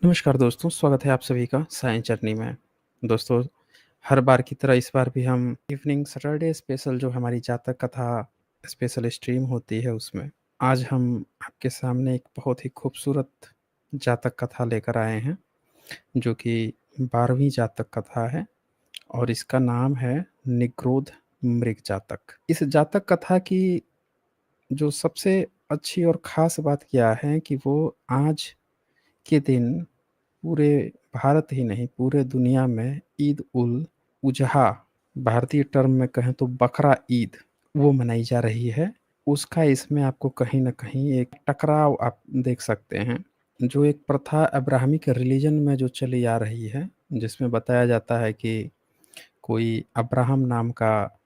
नमस्कार दोस्तों, स्वागत है आप सभी का साइंस जर्नी में। दोस्तों, हर बार की तरह इस बार भी हम इवनिंग सैटरडे स्पेशल जो हमारी जातक कथा स्पेशल स्ट्रीम होती है उसमें आज हम आपके सामने एक बहुत ही खूबसूरत जातक कथा लेकर आए हैं, जो कि 12वीं जातक कथा है और इसका नाम है निग्रोध मृग जातक। इस जातक कथा की जो सबसे अच्छी और ख़ास बात क्या है कि वो आज के दिन पूरे भारत ही नहीं, पूरे दुनिया में ईद उल उज़हा, भारतीय टर्म में कहें तो बकरा ईद, वो मनाई जा रही है। उसका इसमें आपको कहीं न कहीं एक टकराव आप देख सकते हैं। जो एक प्रथा अब्राहमिक रिलिजन में जो चली आ रही है, जिसमें बताया जाता है कि कोई अब्राहम नाम का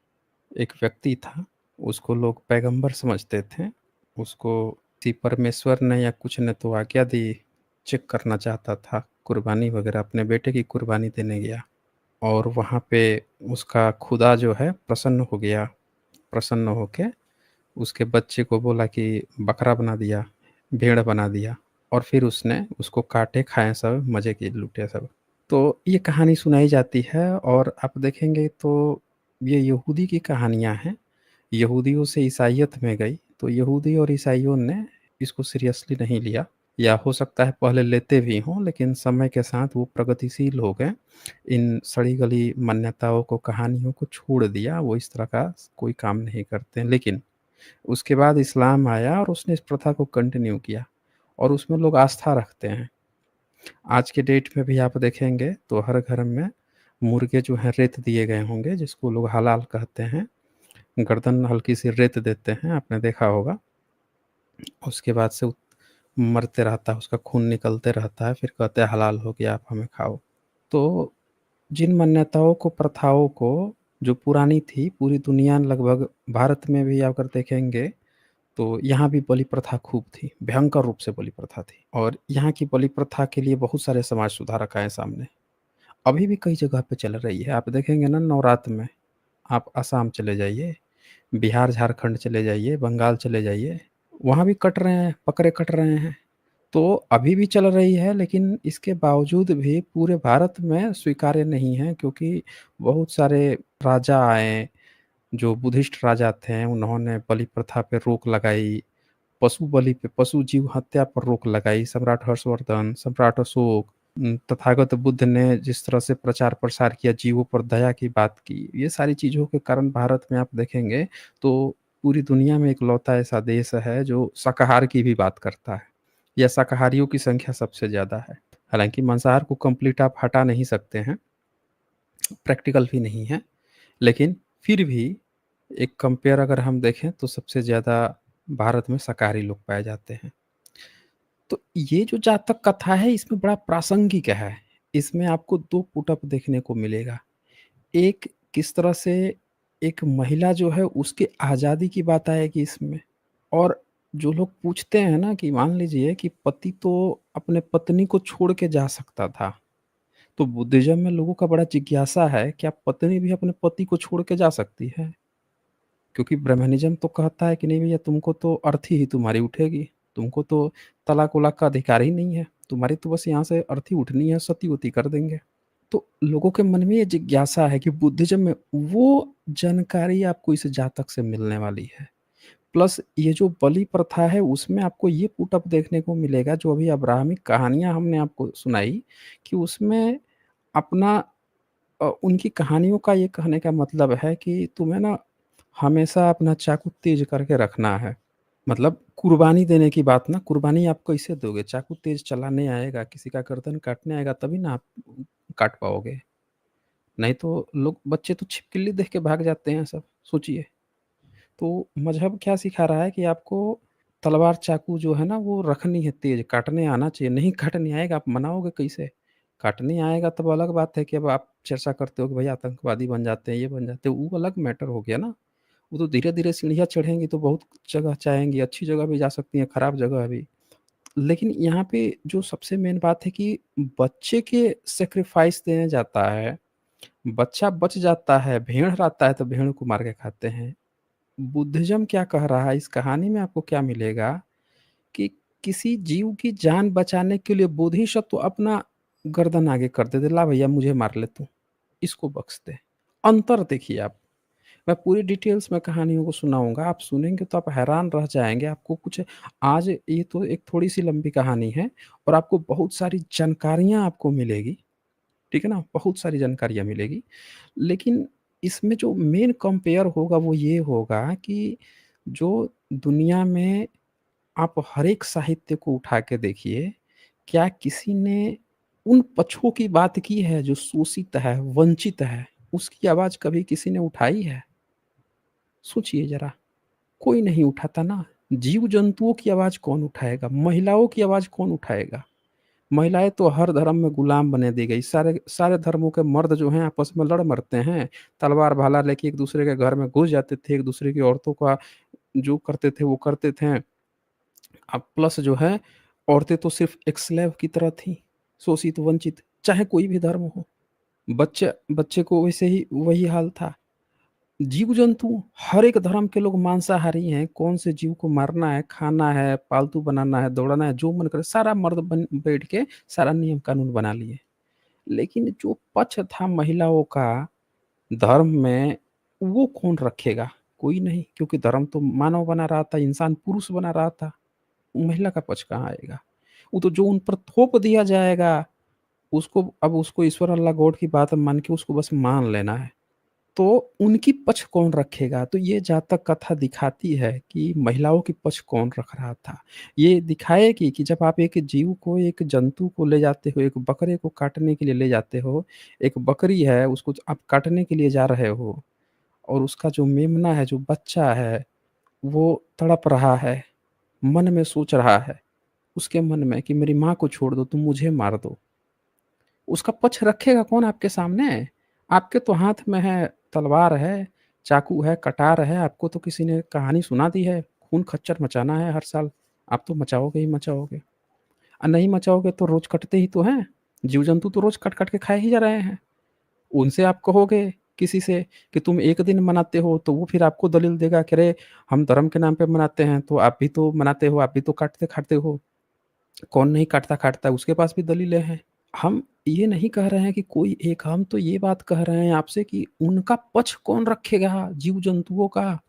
एक व्यक्ति था, उसको लोग पैगंबर समझते थे। उसको किसी परमेश्वर ने या कुछ ने तो आज्ञा दी, चेक करना चाहता था, कुर्बानी वग़ैरह अपने बेटे की कुर्बानी देने गया और वहाँ पे उसका खुदा जो है प्रसन्न हो गया। प्रसन्न होके उसके बच्चे को बोला कि बकरा बना दिया, भेड़ बना दिया और फिर उसने उसको काटे, खाए सब, मज़े किए, लूटे सब। तो ये कहानी सुनाई जाती है और आप देखेंगे तो ये यहूदी की कहानियाँ हैं। यहूदियों से ईसाइयत में गई, तो यहूदी और ईसाइयों ने इसको सीरियसली नहीं लिया, या हो सकता है पहले लेते भी हों, लेकिन समय के साथ वो प्रगतिशील हो गए। इन सड़ी-गली मान्यताओं को, कहानियों को छोड़ दिया, वो इस तरह का कोई काम नहीं करते हैं। लेकिन उसके बाद इस्लाम आया और उसने इस प्रथा को कंटिन्यू किया और उसमें लोग आस्था रखते हैं। आज के डेट में भी आप देखेंगे तो हर घर में मुर्गे जो हैं रेत दिए गए होंगे, जिसको लोग हलाल कहते हैं। गर्दन हल्की-सी रेत देते हैं, आपने देखा होगा। उसके बाद से मरते रहता है, उसका खून निकलते रहता है, फिर कहते हैं हलाल हो गया, आप हमें खाओ। तो जिन मान्यताओं को, प्रथाओं को जो पुरानी थी, पूरी दुनिया लगभग, भारत में भी अगर देखेंगे तो यहाँ भी बलि प्रथा खूब थी, भयंकर रूप से बलि प्रथा थी और यहाँ की बलि प्रथा के लिए बहुत सारे समाज सुधारक आए सामने। अभी भी कई जगह पे चल रही है, आप देखेंगे ना नवरात्र में, आप असम चले जाइए, बिहार, झारखंड चले जाइए, बंगाल चले जाइए, वहाँ भी कट रहे हैं, बकरे कट रहे हैं। तो अभी भी चल रही है, लेकिन इसके बावजूद भी पूरे भारत में स्वीकार्य नहीं है, क्योंकि बहुत सारे राजा आए, जो बुद्धिस्ट राजा थे, उन्होंने बलि प्रथा पे रोक लगाई, पशु बलि पे, पशु जीव हत्या पर रोक लगाई। सम्राट हर्षवर्धन, सम्राट अशोक, तथागत बुद्ध ने जिस तरह से प्रचार-प्रसार किया, जीवों पर दया की बात की, ये सारी चीज़ों के कारण भारत में आप देखेंगे तो पूरी दुनिया में इकलौता ऐसा देश है जो शाकाहार की भी बात करता है, या शाकाहारियों की संख्या सबसे ज़्यादा है। हालाँकि मांसाहार को कंप्लीट आप हटा नहीं सकते हैं, प्रैक्टिकल भी नहीं है, लेकिन फिर भी एक कंपेयर अगर हम देखें तो सबसे ज़्यादा भारत में शाकाहारी लोग पाए जाते हैं। तो ये जो जातक कथा है इसमें बड़ा प्रासंगिक है। इसमें आपको 2 पुटअप देखने को मिलेगा। एक, किस तरह से एक महिला जो है उसकी आज़ादी की बात आएगी इसमें, और जो लोग पूछते हैं ना कि मान लीजिए कि पति तो अपने पत्नी को छोड़ के जा सकता था। तो बुद्धिज़्म में लोगों का बड़ा जिज्ञासा है, क्या पत्नी भी अपने पति को छोड़ के जा सकती है? क्योंकि ब्राह्मणिज़्म तो कहता है कि नहीं भैया, तुमको तो अर्थी ही तुम्हारी उठेगी, तुमको तो तलाक-वलाक का अधिकार ही नहीं है, तुम्हारी तो बस यहाँ से अर्थी उठनी है, सती-वती कर देंगे। तो लोगों के मन में ये जिज्ञासा है कि बुद्धिज़्म में वो जानकारी आपको इस जातक से मिलने वाली है। प्लस ये जो बलि प्रथा है उसमें आपको ये पुटअप देखने को मिलेगा, जो अभी अब्राहमिक कहानियाँ हमने आपको सुनाई, कि उसमें अपना उनकी कहानियों का ये कहने का मतलब है कि तुम्हें ना हमेशा अपना चाकू तेज़ करके रखना है। मतलब कुर्बानी देने की बात ना, कुर्बानी आप कैसे दोगे? चाकू तेज़ चलाने आएगा, किसी का गर्दन काटने आएगा तभी ना आप काट पाओगे। नहीं तो लोग, बच्चे तो छिपकली देख के भाग जाते हैं सब, सोचिए। तो मज़हब क्या सिखा रहा है कि आपको तलवार चाकू जो है ना वो रखनी है तेज़, काटने आना चाहिए, नहीं काटने आएगा आप मनाओगे कैसे? काटने आएगा तब अलग बात है कि अब आप चर्चा करते हो कि भई आतंकवादी बन जाते हैं, ये बन जाते हैं, वो अलग मैटर हो गया ना। वो तो धीरे-धीरे सीढ़ियाँ चढ़ेंगी तो बहुत जगह जाएँगी, अच्छी जगह भी जा सकती हैं, खराब जगह भी। लेकिन यहाँ पे जो सबसे मेन बात है कि बच्चे के सैक्रिफ़ाइस देने जाता है, बच्चा बच जाता है, भेड़ आता है तो भेड़ को मार के खाते हैं। बुद्धिज़्म क्या कह रहा है इस कहानी में, आपको क्या मिलेगा कि किसी जीव की जान बचाने के लिए बोधिसत्व अपना गर्दन आगे कर देते, ला भैया मुझे मार ले तू, इसको बख्श दे। अंतर देखिए आप। मैं पूरी डिटेल्स में कहानियों को सुनाऊँगा, आप सुनेंगे तो आप हैरान रह जाएँगे। आपको कुछ आज ये तो एक थोड़ी-सी लंबी कहानी है और आपको बहुत सारी जानकारियाँ आपको मिलेगी, ठीक है ना? बहुत सारी जानकारियाँ मिलेगी। लेकिन इसमें जो मेन कंपेयर होगा वो ये होगा कि जो दुनिया में आप हर एक साहित्य को उठा के देखिए, क्या किसी ने उन पक्षों की बात की है जो शोषित है, वंचित है, उसकी आवाज़ कभी किसी ने उठाई है? सोचिए ज़रा, कोई नहीं उठाता ना। जीव-जंतुओं की आवाज़ कौन उठाएगा? महिलाओं की आवाज़ कौन उठाएगा? महिलाएँ तो हर धर्म में गुलाम बना दी गई। सारे सारे धर्मों के मर्द जो हैं आपस में लड़ मरते हैं। तलवार भाला लेके एक-दूसरे के घर में घुस जाते थे, एक-दूसरे की औरतों का जो करते थे वो करते थे। अब प्लस जो है औरतें तो सिर्फ़ एक स्लेव की तरह थीं, शोषित, वंचित, चाहे कोई भी धर्म हो। बच्चे बच्चे को वैसे ही वही हाल था। जीव-जंतु हर एक धर्म के लोग मांसाहारी हैं, कौन से जीव को मारना है, खाना है, पालतू बनाना है, दौड़ाना है, जो मन करे सारा मर्द बन बैठ के सारा नियम कानून बना लिए। लेकिन जो पक्ष था महिलाओं का धर्म में, वो कौन रखेगा? कोई नहीं, क्योंकि धर्म तो मानव बना रहा था, इंसान पुरुष बना रहा था, महिला का पक्ष कहाँ आएगा? वो तो जो उन पर थोप दिया जाएगा, उसको अब उसको ईश्वर अल्लाह गॉड की बात मान के उसको बस मान लेना है। तो उनकी पक्ष कौन रखेगा? तो ये जातक कथा दिखाती है कि महिलाओं की पक्ष कौन रख रहा था। ये दिखाएगी कि जब आप एक जीव को, एक जंतु को ले जाते हो, एक बकरे को काटने के लिए ले जाते हो, एक बकरी है उसको आप काटने के लिए जा रहे हो और उसका जो मेमना है, जो बच्चा है, वो तड़प रहा है, मन में सोच रहा है, उसके मन में कि मेरी माँ को छोड़ दो, तुम मुझे मार दो। उसका पक्ष रखेगा कौन आपके सामने? आपके तो हाथ में है तलवार है, चाकू है, कटार है, आपको तो किसी ने कहानी सुना दी है, खून खच्चर मचाना है हर साल, आप तो मचाओगे ही मचाओगे। नहीं मचाओगे तो रोज़ कटते ही तो हैं, जीव-जंतु तो रोज़ कट-कट के खाए ही जा रहे हैं। उनसे आप कहोगे किसी से कि तुम एक दिन मनाते हो, तो वो फिर आपको दलील देगा कि अरे! हम धर्म के नाम पे मनाते हैं, तो आप भी तो मनाते हो, आप भी तो काटते-खाते हो। कौन नहीं काटता-खाटता है, उसके पास भी दलीलें हैं। हम ये नहीं कह रहे हैं कि कोई एक, हम तो ये बात कह रहे हैं आपसे कि उनका पक्ष कौन रखेगा जीव-जंतुओं का?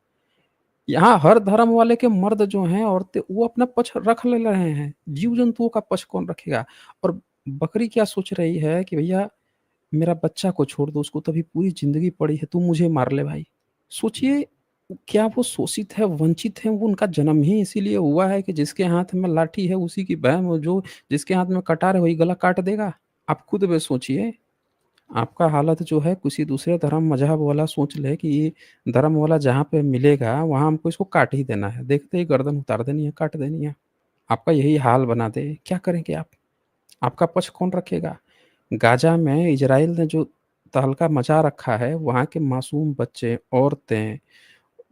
यहाँ हर धर्म वाले के मर्द जो हैं, औरतें वो अपना पक्ष रख ले रहे हैं, जीव-जंतुओं का पक्ष कौन रखेगा? और बकरी क्या सोच रही है कि भैया मेरा बच्चा को छोड़ दो, उसको तो अभी पूरी ज़िंदगी पड़ी है, तू मुझे मार ले भाई। सोचिए, क्या वो शोषित है, वंचित है, वो उनका जन्म ही इसीलिए हुआ है कि जिसके हाथ में लाठी है उसी की बहन, वो जो जिसके हाथ में कटार है वही गला काट देगा। आप खुद में सोचिए, आपका हालत जो है किसी दूसरे धर्म मज़हब वाला सोच ले कि ये धर्म वाला जहाँ पे मिलेगा वहाँ हमको इसको काट ही देना है। देखते ही गर्दन उतार देनी है, काट देनी है। आपका यही हाल बना दे, क्या करेंगे आप? आपका पक्ष कौन रखेगा? गाज़ा में इज़राइल ने जो तहलका मचा रखा है, वहाँ के मासूम बच्चे, औरतें,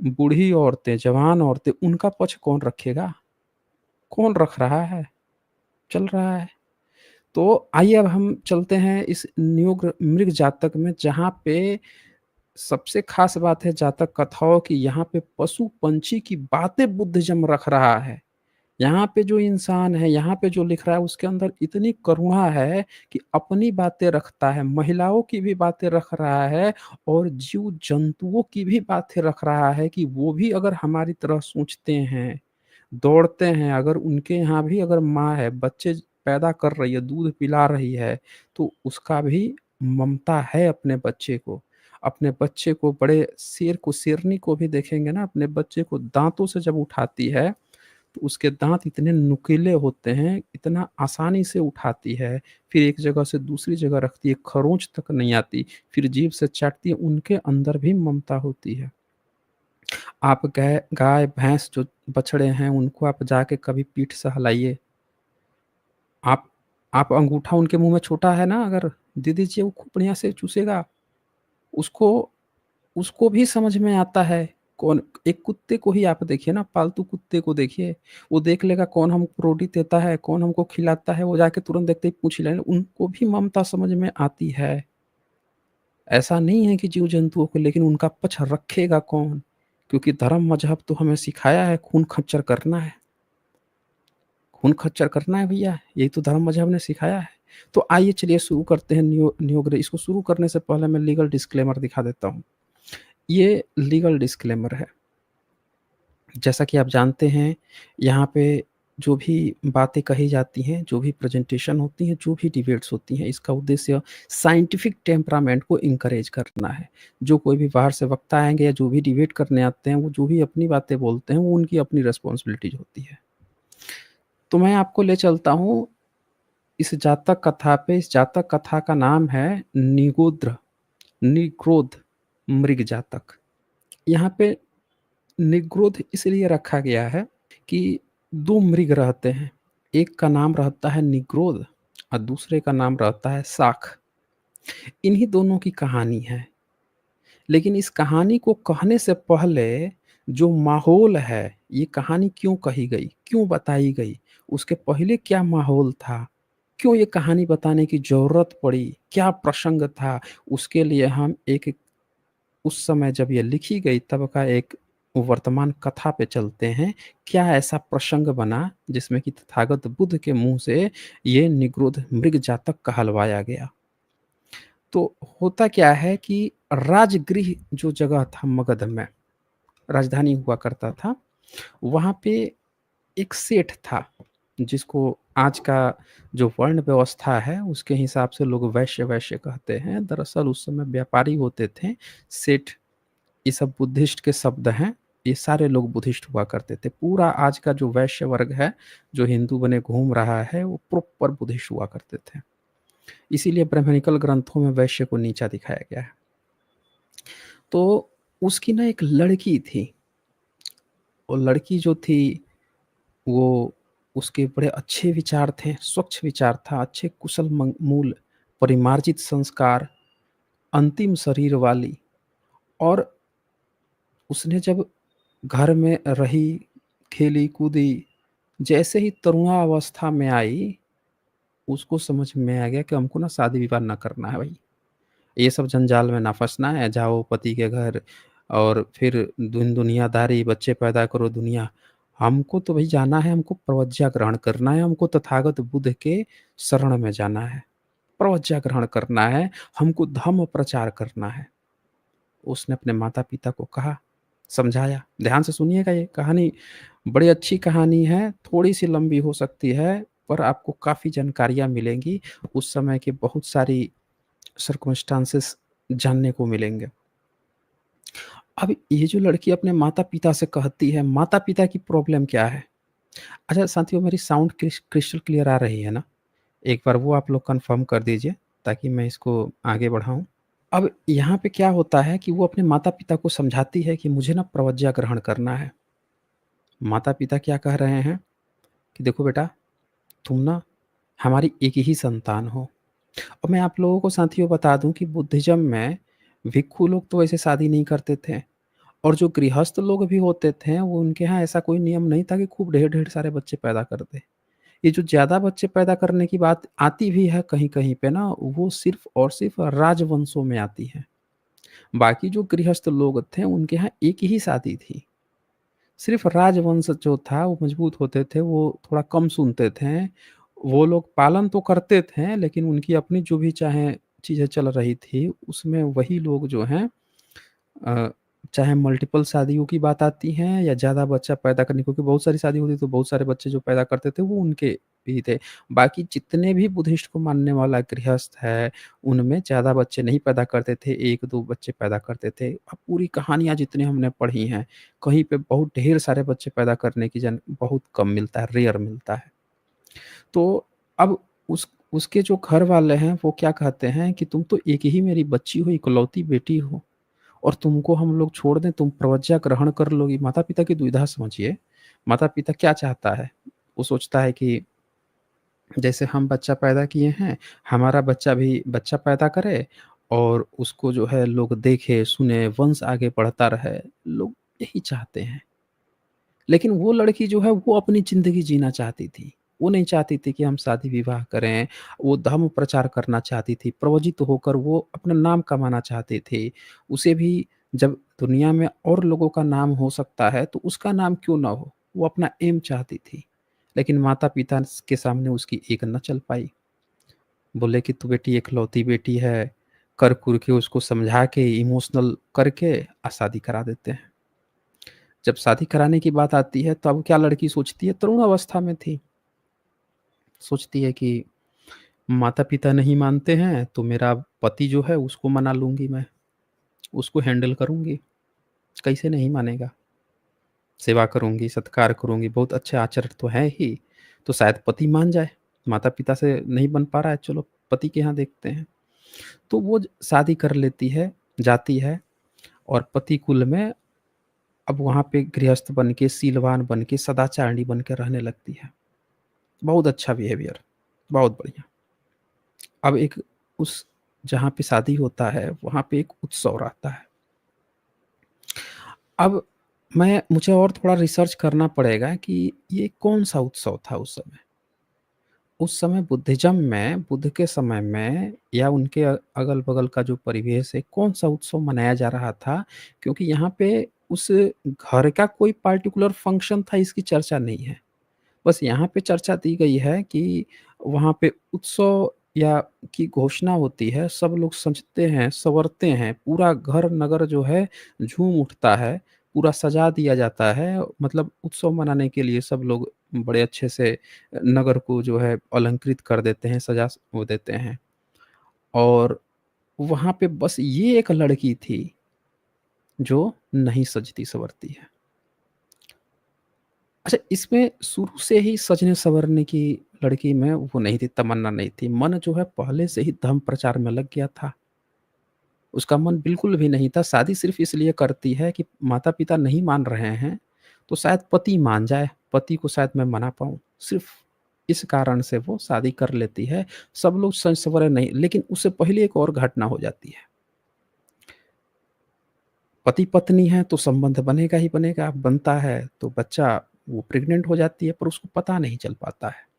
बूढ़ी औरतें, जवान औरतें, उनका पक्ष कौन रखेगा? कौन रख रहा है? चल रहा है। तो आइए अब हम चलते हैं इस मृग जातक में, जहाँ पे सबसे ख़ास बात है जातक कथाओं की, यहाँ पे पशु-पंछी की बातें बुद्धिज़्म रख रहा है। यहाँ पे जो इंसान है, यहाँ पे जो लिख रहा है उसके अंदर इतनी करुणा है कि अपनी बातें रखता है, महिलाओं की भी बातें रख रहा है और जीव-जंतुओं की भी बातें रख रहा है कि वो भी अगर हमारी तरह सोचते हैं, दौड़ते हैं, अगर उनके यहाँ भी अगर माँ है, बच्चे पैदा कर रही है, दूध पिला रही है, तो उसका भी ममता है अपने बच्चे को। अपने बच्चे को, बड़े शेर को, शेरनी को भी देखेंगे ना, अपने बच्चे को दाँतों से जब उठाती है तो उसके दाँत इतने नुकीले होते हैं, इतना आसानी से उठाती है, फिर एक जगह से दूसरी जगह रखती है, खरोंच तक नहीं आती, फिर जीभ से चाटती है, उनके अंदर भी ममता होती है। आप गाय, भैंस जो बछड़े हैं, उनको आप जाके कभी पीठ सहलाइए, आप आप अंगूठा उनके मुँह में छोटा है ना अगर दे दीजिए, वो खूब बढ़िया से चूसेगा। उसको उसको भी समझ में आता है, कौन एक कुत्ते को ही आप देखिए ना, पालतू कुत्ते को देखिए, वो देख लेगा कौन हमको रोटी देता है, कौन हमको खिलाता है, वो जाके तुरंत देखते ही पूछ लेगा, उनको भी ममता समझ में आती है। ऐसा नहीं है कि जीव-जंतुओं को, लेकिन उनका पक्ष रखेगा कौन? क्योंकि धर्म मज़हब तो हमें सिखाया है खून खच्चर करना है, खून खच्चर करना है भैया, यही तो धर्म मज़हब ने सिखाया है। तो आइए चलिए शुरू करते हैं न्यू इसको शुरू करने से पहले मैं लीगल डिस्क्लेमर दिखा देता हूँ। ये लीगल डिस्क्लेमर है। जैसा कि आप जानते हैं, यहाँ पे जो भी बातें कही जाती हैं, जो भी प्रेज़ेंटेशन होती हैं, जो भी डिबेट्स होती हैं, इसका उद्देश्य साइंटिफ़िक टेम्परामेंट को एनकरेज करना है। जो कोई भी बाहर से वक्ता आएँगे या जो भी डिबेट करने आते हैं, वो जो भी अपनी बातें बोलते हैं, वो उनकी अपनी रिस्पॉन्सिबिलिटीज़ होती है। तो मैं आपको ले चलता हूँ इस जातक कथा पे। इस जातक कथा का नाम है निग्रोध मृग जातक। यहाँ पे निग्रोध इसलिए रखा गया है कि 2 मृग रहते हैं। एक का नाम रहता है निग्रोध और दूसरे का नाम रहता है शाख। इन्हीं दोनों की कहानी है। लेकिन इस कहानी को कहने से पहले जो माहौल है, ये कहानी क्यों कही गई, क्यों बताई गई, उसके पहले क्या माहौल था, क्यों ये कहानी बताने की ज़रूरत पड़ी, क्या प्रसंग था, उसके लिए हम एक उस समय जब ये लिखी गई तब का एक वर्तमान कथा पे चलते हैं। क्या ऐसा प्रसंग बना जिसमें कि तथागत बुद्ध के मुँह से ये निग्रोध मृग जातक कहलवाया गया। तो होता क्या है कि राजगृह जो जगह था मगध में, राजधानी हुआ करता था, वहाँ पे एक सेठ था, जिसको आज का जो वर्ण व्यवस्था है, उसके हिसाब से लोग वैश्य-वैश्य कहते हैं। दरअसल उस समय व्यापारी होते थे। सेठ, ये सब बुद्धिस्ट के शब्द हैं। ये सारे लोग बुद्धिस्ट हुआ करते थे। पूरा आज का जो वैश्य वर्ग है, जो हिंदू बने घूम रहा है, वो प्रॉपर बुद्धिस्ट हुआ करते थे। इसीलिए ब्राह्मणिकल ग्रंथों में वैश्य को नीचा दिखाया गया है। तो उसकी ना एक लड़की थी। वो लड़की जो थी, वो उसके बड़े अच्छे विचार थे, स्वच्छ विचार था, अच्छे कुशल मूल, परिमार्जित संस्कार, अंतिम शरीर वाली। और उसने जब घर में रही, खेली-कूदी, जैसे ही तरुणावस्था में आई, उसको समझ में आ गया कि हमको ना शादी-विवाह ना करना है भई। ये सब जंजाल में ना फँसना है, जाओ पति के घर और फिर दुनियादारी, बच्चे पैदा करो दुनिया। हमको तो भई जाना है, हमको प्रवज्ञा ग्रहण करना है, हमको तथागत बुद्ध के शरण में जाना है, प्रवज्ञा ग्रहण करना है, हमको धम्म प्रचार करना है। उसने अपने माता-पिता को कहा, समझाया। ध्यान से सुनिएगा, ये कहानी बड़ी अच्छी कहानी है, थोड़ी-सी लंबी हो सकती है, पर आपको काफ़ी जानकारियाँ मिलेंगी। उस समय की बहुत सारी सर्कमस्टांसेस जानने को मिलेंगे। अब ये जो लड़की अपने माता-पिता से कहती है, माता-पिता की प्रॉब्लम क्या है? अच्छा साथियों, मेरी साउंड क्रिस्टल क्लियर आ रही है ना? एक बार वो आप लोग कन्फर्म कर दीजिए ताकि मैं इसको आगे बढ़ाऊँ। अब यहाँ पे क्या होता है कि वो अपने माता-पिता को समझाती है कि मुझे ना प्रवज्ञा ग्रहण करना है। माता-पिता क्या कह रहे हैं कि देखो बेटा, तुम ना हमारी एक ही संतान हो। और मैं आप लोगों को साथियों बता दूँ कि बुद्धिज़्म में भिक्षु लोग तो वैसे शादी नहीं करते थे, और जो गृहस्थ लोग भी होते थे, वो उनके यहाँ ऐसा कोई नियम नहीं था कि खूब ढेर-ढेर सारे बच्चे पैदा कर दें। ये जो ज़्यादा बच्चे पैदा करने की बात आती भी है कहीं-कहीं पे ना, वो सिर्फ़ और सिर्फ़ राजवंशों में आती है। बाकी जो गृहस्थ लोग थे, उनके यहाँ एक ही शादी थी। सिर्फ़ राजवंश जो था वो मज़बूत होते थे, वो थोड़ा कम सुनते थे। वो लोग पालन तो करते थे, लेकिन उनकी अपनी जो भी चाहे चीज़ें चल रही थी, उसमें वही लोग जो हैं, अ, चाहे मल्टीपल शादियों की बात आती है या ज़्यादा बच्चा पैदा करने, क्योंकि बहुत सारी शादी होती, तो बहुत सारे बच्चे जो पैदा करते थे वो उनके ही थे। बाकी जितने भी बुद्धिस्ट को मानने वाला गृहस्थ है, उनमें ज़्यादा बच्चे नहीं पैदा करते थे, 1-2 बच्चे पैदा करते थे। अब पूरी कहानियाँ जितनी हमने पढ़ी हैं, कहीं पे बहुत ढेर सारे बच्चे पैदा करने की बहुत कम मिलता है, रेयर मिलता है। तो अब उसके जो घर वाले हैं वो क्या कहते हैं कि तुम तो एक ही मेरी बच्ची हो, इकलौती बेटी हो, और तुमको हम लोग छोड़ दें, तुम प्रवज्ञा ग्रहण कर लोगी। माता-पिता की दुविधा समझिए। माता-पिता क्या चाहता है? वो सोचता है कि जैसे हम बच्चा पैदा किए हैं, हमारा बच्चा भी बच्चा पैदा करे और उसको जो है लोग देखें, सुने, वंश आगे बढ़ता रहे। लोग यही चाहते हैं। लेकिन वो लड़की जो है वो अपनी ज़िंदगी जीना चाहती थी। वो नहीं चाहती थी कि हम शादी-विवाह करें, वो धर्म प्रचार करना चाहती थी, प्रवचित होकर वो अपना नाम कमाना चाहती थी। उसे भी जब दुनिया में और लोगों का नाम हो सकता है, तो उसका नाम क्यों ना हो? वो अपना एम चाहती थी। लेकिन माता-पिता के सामने उसकी एक ना चल पाई। बोले कि तू बेटी इकलौती बेटी है, कर-कुर के उसको समझा के इमोशनल करके शादी करा देते हैं। जब शादी कराने की बात आती है तो अब क्या लड़की सोचती है, तरुण अवस्था में थी, सोचती है कि माता-पिता नहीं मानते हैं तो मेरा पति जो है उसको मना लूँगी मैं, उसको हैंडल करूँगी, कैसे नहीं मानेगा? सेवा करूँगी, सत्कार करूँगी, बहुत अच्छे आचरण तो हैं ही, तो शायद पति मान जाए। माता-पिता से नहीं बन पा रहा है, चलो पति के यहाँ देखते हैं। तो वो शादी कर लेती है, जाती है और पति कुल में अब वहाँ पे गृहस्थ बन के, शीलवान बन के, सदाचारिणी बन के रहने लगती है। बहुत अच्छा बिहेवियर, बहुत बढ़िया। अब एक उस जहाँ पे शादी होता है, वहाँ पे एक उत्सव रहता है। अब मुझे और थोड़ा रिसर्च करना पड़ेगा कि ये कौन-सा उत्सव था उस समय। उस समय बुद्धिज़्म में, बुद्ध के समय में या उनके अगल-बगल का जो परिवेश है, कौन-सा उत्सव मनाया जा रहा था? क्योंकि यहाँ पे उस घर का कोई पार्टिकुलर फंक्शन था इसकी चर्चा नहीं है। बस यहाँ पे चर्चा दी गई है कि वहाँ पे उत्सव या की घोषणा होती है, सब लोग सजते हैं, संवरते हैं, पूरा घर नगर जो है झूम उठता है, पूरा सजा दिया जाता है, मतलब उत्सव मनाने के लिए सब लोग बड़े अच्छे से नगर को जो है अलंकृत कर देते हैं, सजा वो देते हैं और वहाँ पे बस ये एक लड़की थी, जो नहीं सजती-संवरती है। अच्छा, इसमें शुरू से ही सजने-संवरने की लड़की में वो नहीं थी, तमन्ना नहीं थी। मन जो है पहले से ही धर्म प्रचार में लग गया था। उसका मन बिल्कुल भी नहीं था, शादी सिर्फ़ इसलिए करती है कि माता-पिता नहीं मान रहे हैं, तो शायद पति मान जाए, पति को शायद मैं मना पाऊँ। सिर्फ़ इस कारण से वो शादी कर लेती है। सब लोग सज-संवरे नहीं, लेकिन उससे पहले एक और घटना हो जाती है। पति-पत्नी हैं तो संबंध बनेगा ही बनेगा, बनता है तो बच्चा वो प्रेग्नेंट हो जाती है, पर उसको पता नहीं चल पाता है।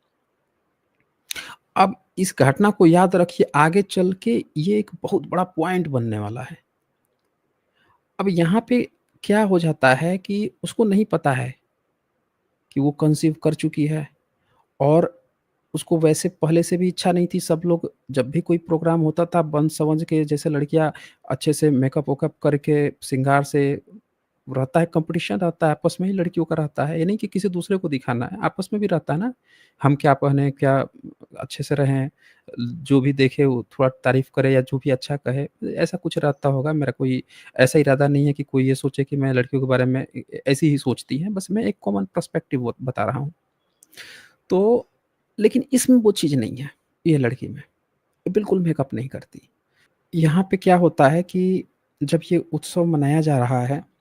अब इस घटना को याद रखिए, आगे चल के ये एक बहुत बड़ा पॉइंट बनने वाला है। अब यहाँ पे क्या हो जाता है कि उसको नहीं पता है कि वो कंसीव कर चुकी है और उसको वैसे पहले से भी इच्छा नहीं थी। सब लोग जब भी कोई प्रोग्राम होता था बन-सवंज के, जैसे लड़कियाँ अच्छे से मेकअप-वेकअप करके श्रृंगार से रहता है, कॉम्पिटिशन रहता है, आपस में ही लड़कियों का रहता है। ये नहीं कि किसी दूसरे को दिखाना है, आपस में भी रहता है ना। हम क्या पहने, क्या अच्छे से रहें, जो भी देखे वो थोड़ा तारीफ़ करे या जो भी अच्छा कहे, ऐसा कुछ रहता होगा। मेरा कोई ऐसा इरादा नहीं है कि कोई ये सोचे कि मैं लड़कियों के बारे में ऐसी ही सोचती हैं, बस मैं एक कॉमन पर्सपेक्टिव वो बता रहा हूँ। तो लेकिन इसमें वो चीज़ नहीं है, ये लड़की में, ये बिल्कुल मेकअप नहीं करती। यहाँ पे क्या होता है कि जब ये उत्सव मनाया जा रहा है,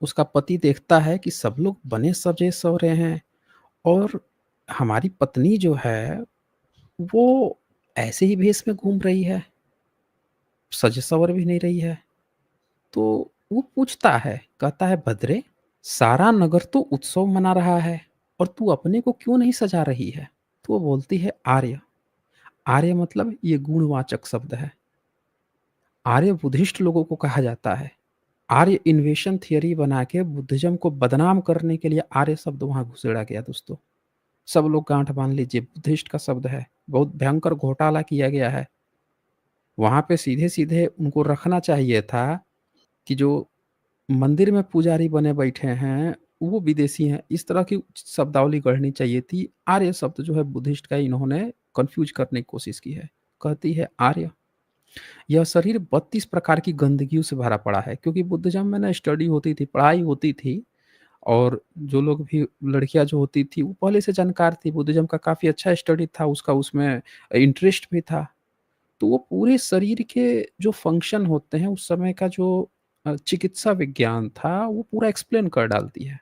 उसका पति देखता है कि सब लोग बने सजे-सवरे हैं और हमारी पत्नी जो है, वो ऐसे ही भेष में घूम रही है, सज-सवर भी नहीं रही है। तो वो पूछता है, कहता है, "भद्रे! सारा नगर तो उत्सव मना रहा है और तू अपने को क्यों नहीं सजा रही है?" तो वो बोलती है, "आर्य।" आर्य मतलब ये गुणवाचक शब्द है। आर्य बुद्धिस्ट लोगों को कहा जाता है। आर्य इन्वेशन थियरी बना के बुद्धिज़्म को बदनाम करने के लिए आर्य शब्द वहाँ घुसेड़ा गया दोस्तों। सब लोग गाँठ बाँध लीजिए, बुद्धिस्ट का शब्द है। बहुत भयंकर घोटाला किया गया है। वहाँ पे सीधे-सीधे उनको रखना चाहिए था कि जो मंदिर में पुजारी बने बैठे हैं, वो विदेशी हैं। इस तरह की शब्दावली गढ़नी चाहिए थी। आर्य शब्द जो है बुद्धिस्ट का इन्होंने कन्फ्यूज़ करने की कोशिश की है। कहती है, आर्य, यह शरीर 32 प्रकार की गंदगियों से भरा पड़ा है, क्योंकि बुद्धिज़्म में ना स्टडी होती थी, पढ़ाई होती थी और जो लोग भी, लड़कियाँ जो होती थी, वो पहले से जानकार थी, बुद्धिज़्म का काफ़ी अच्छा स्टडी था, उसका उसमें इंटरेस्ट भी था। तो वो पूरे शरीर के जो फंक्शन होते हैं, उस समय का जो चिकित्सा विज्ञान था, वो पूरा एक्सप्लेन कर डालती है।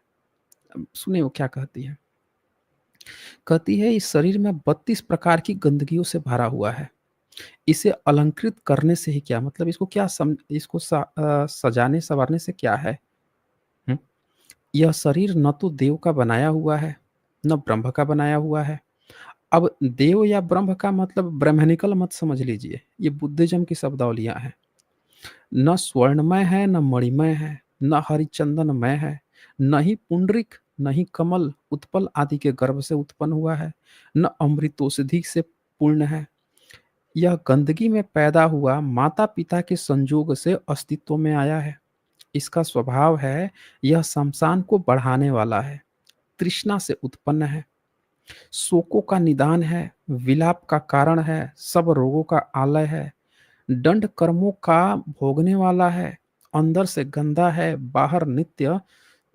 अब सुनिए वो क्या कहती है। कहती है, इस शरीर में 32 प्रकार की गंदगियों से भरा हुआ है। इसे अलंकृत करने से ही क्या मतलब, इसको क्या इसको सजाने-सँवारने से क्या है? हुँ? यह शरीर न तो देव का बनाया हुआ है, न ब्रह्म का बनाया हुआ है। अब देव या ब्रह्म का मतलब ब्राह्मणिकल मत समझ लीजिए, ये बुद्धिज़्म की शब्दावलियाँ हैं। न स्वर्णमय है, न मणिमय है, न हरिचंदनमय है, न ही पुंडरीक, न ही कमल उत्पल आदि के गर्भ से उत्पन्न हुआ है, न अमृतोषधि से पूर्ण है। यह गंदगी में पैदा हुआ माता पिता के संजोग से अस्तित्व में आया है। इसका स्वभाव है, यह शमशान को बढ़ाने वाला है, तृष्णा से उत्पन्न है, शोकों का निदान है, विलाप का कारण है, सब रोगों का आलय है, दंड कर्मों का भोगने वाला है, अंदर से गंदा है, बाहर नित्य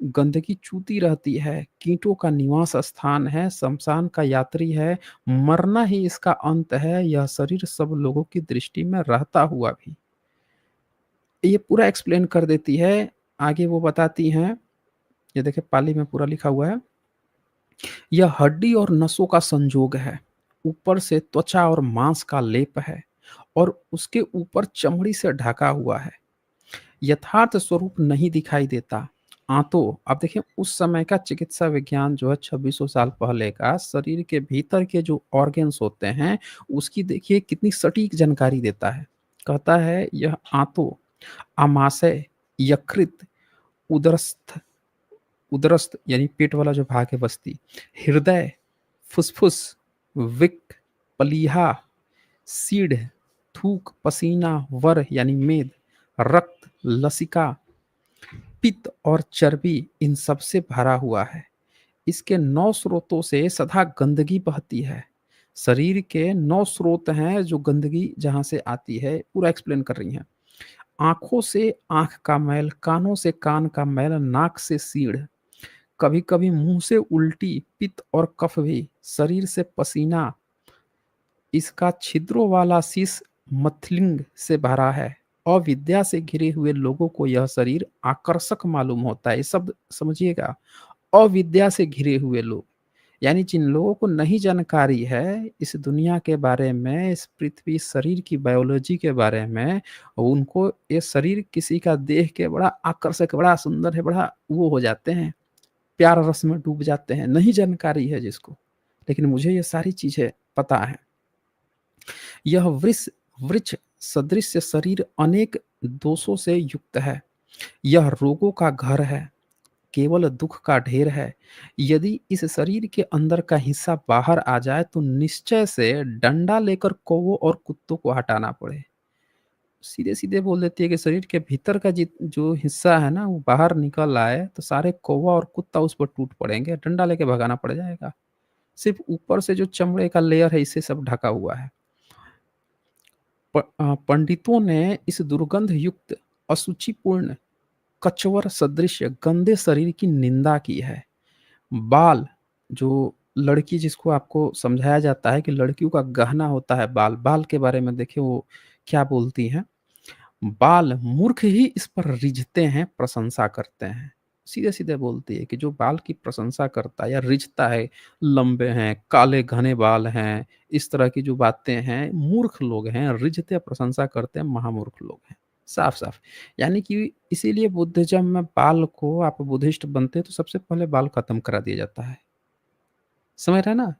गंदगी चूती रहती है, कीटों का निवास स्थान है, शमशान का यात्री है, मरना ही इसका अंत है, यह शरीर सब लोगों की दृष्टि में रहता हुआ भी। ये पूरा एक्सप्लेन कर देती है। आगे वो बताती हैं, ये देखिए पाली में पूरा लिखा हुआ है। यह हड्डी और नसों का संजोग है, ऊपर से त्वचा और मांस का लेप है और उसके ऊपर चमड़ी से ढका हुआ है। यथार्थ स्वरूप नहीं दिखाई देता। आंतों, अब देखिए उस समय का चिकित्सा विज्ञान जो है 2600 साल पहले का, शरीर के भीतर के जो ऑर्गन्स होते हैं उसकी देखिए कितनी सटीक जानकारी देता है। कहता है यह आंतों, आमाशय, यकृत, उदरस्थ, उदरस्थ यानी पेट वाला जो भाग है बस्ती, हृदय, फुसफुस, विक, प्लीहा, सीढ़, थूक, पसीना, वर यानी मेद, रक्त, लसिका, पित्त और चर्बी इन सब से भरा हुआ है। इसके 9 स्रोतों से सदा गंदगी बहती है। शरीर के 9 स्रोत हैं जो गंदगी जहाँ से आती है, पूरा एक्सप्लेन कर रही हैं। आँखों से आँख का मैल, कानों से कान का मैल, नाक से सीढ़, कभी-कभी मुँह से उल्टी, पित्त और कफ भी, शरीर से पसीना, इसका छिद्रों वाला शीश मथलिंग से भरा है। अविद्या से घिरे हुए लोगों को यह शरीर आकर्षक मालूम होता है। ये शब्द समझिएगा, अविद्या से घिरे हुए लोग, यानी जिन लोगों को नहीं जानकारी है इस दुनिया के बारे में, इस पृथ्वी शरीर की बायोलॉजी के बारे में, उनको ये शरीर किसी का देख के बड़ा आकर्षक, बड़ा सुंदर है, बड़ा वो हो जाते हैं, प्यार रस में डूब जाते हैं, नहीं जानकारी है जिसको। लेकिन मुझे ये सारी चीजें पता है। यह वृष वृक्ष सदृश शरीर अनेक दोषों से युक्त है। यह रोगों का घर है, केवल दुख का ढेर है। यदि इस शरीर के अंदर का हिस्सा बाहर आ जाए तो निश्चय से डंडा लेकर कौवों और कुत्तों को हटाना पड़े। सीधे-सीधे बोल देती है कि शरीर के भीतर का जो हिस्सा है ना वो बाहर निकल आए तो सारे कौवा और कुत्ता उस पर टूट पड़ेंगे, डंडा लेके भगाना पड़ जाएगा। सिर्फ ऊपर से जो चमड़े का लेयर है इससे सब ढका हुआ है। पंडितों ने इस दुर्गंध युक्त, अशुचिपूर्ण, कचवर सदृश गंदे शरीर की निंदा की है। बाल, जो लड़की जिसको आपको समझाया जाता है कि लड़कियों का गहना होता है बाल, बाल के बारे में देखिए वो क्या बोलती हैं। बाल मूर्ख ही इस पर रिझते हैं, प्रशंसा करते हैं। सीधे-सीधे बोलती है कि जो बाल की प्रशंसा करता है या रिझता है, लंबे हैं, काले घने बाल हैं, इस तरह की जो बातें हैं, मूर्ख लोग हैं, रिझते प्रशंसा करते हैं, महामूर्ख लोग हैं। साफ-साफ। यानी कि इसीलिए बुद्धिज़्म में बाल को, आप बुद्धिस्ट बनते हैं तो सबसे पहले बाल खत्म करा दिया जाता है। समझ रहे हैं ना?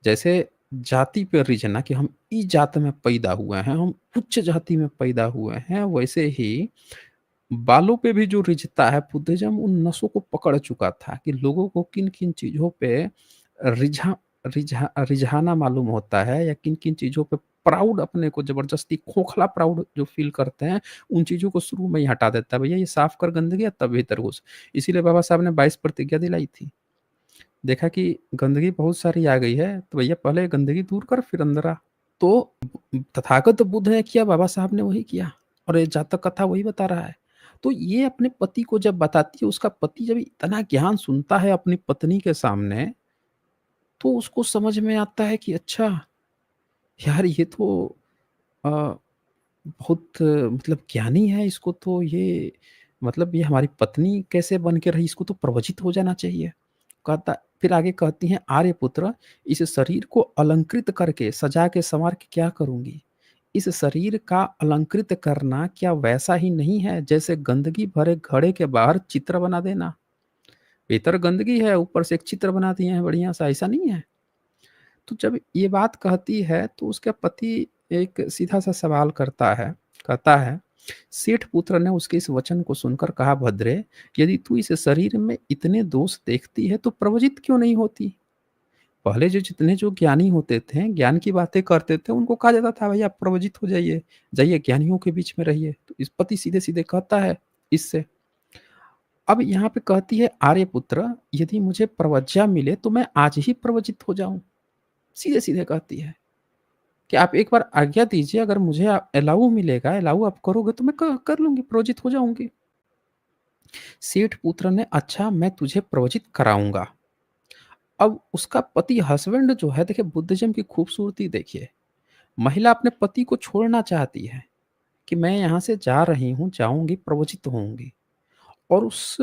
जैसे जाति पे रिझना कि हम इस जात में पैदा हुए हैं, हम उच्च जाति में पैदा हुए हैं, वैसे ही बालों पे भी जो रिझता है, बुद्धिज़्म उन नसों को पकड़ चुका था कि लोगों को किन-किन चीज़ों पे रिझा रिझाना मालूम होता है या किन-किन चीज़ों पे प्राउड, अपने को ज़बरदस्ती खोखला प्राउड जो फ़ील करते हैं, उन चीज़ों को शुरू में ही हटा देता है। भैया ये साफ कर गंदगी तब भीतर घुस। इसीलिए बाबा साहब ने 22 प्रतिज्ञा दिलाई थी। देखा कि गंदगी बहुत सारी आ गई है, तो भैया पहले गंदगी दूर कर फिर अंदर आ। तो तथागत बुद्ध ने किया, बाबा साहब ने वही किया और ये जातक कथा वही बता रहा है। तो ये अपने पति को जब बताती है, उसका पति जब इतना ज्ञान सुनता है अपनी पत्नी के सामने, तो उसको समझ में आता है कि अच्छा, यार ये तो अ, बहुत मतलब ज्ञानी है, इसको तो ये मतलब ये हमारी पत्नी कैसे बन के रही, इसको तो प्रवचित हो जाना चाहिए। कहता, फिर आगे कहती हैं, आर्यपुत्र, इस शरीर को अलंकृत करके सजा के संवार के क्या करूँगी? इस शरीर का अलंकृत करना क्या वैसा ही नहीं है जैसे गंदगी भरे घड़े के बाहर चित्र बना देना? भीतर गंदगी है, ऊपर से एक चित्र बना दिए हैं बढ़िया-सा, ऐसा नहीं है? तो जब ये बात कहती है तो उसका पति एक सीधा-सा सवाल करता है, कहता है सेठ पुत्र ने उसके इस वचन को सुनकर कहा, भद्रे, यदि तू इस शरीर में इतने दोष देखती है तो प्रवजित क्यों नहीं होती? पहले जो जितने जो ज्ञानी होते थे, ज्ञान की बातें करते थे, उनको कहा जाता था, भई आप प्रवजित हो जाइए, जाइए ज्ञानियों के बीच में रहिए। तो इस पति सीधे-सीधे कहता है इससे। अब यहाँ पे कहती है, आर्यपुत्र, यदि मुझे प्रवज्या मिले तो मैं आज ही प्रवचित हो जाऊँ। सीधे-सीधे कहती है कि आप एक बार आज्ञा दीजिए, अगर मुझे अलाउ मिलेगा, अलाउ आप करोगे तो मैं क कर लूँगी, प्रवचित हो जाऊँगी। सेठ पुत्र ने, अच्छा मैं तुझे प्रवचित कराऊँगा। अब उसका पति हस्बैंड जो है, देखिए बुद्धिज़्म की खूबसूरती देखिए। महिला अपने पति को छोड़ना चाहती है कि मैं यहाँ से जा रही हूँ, जाऊँगी, प्रवचित होऊँगी। और उस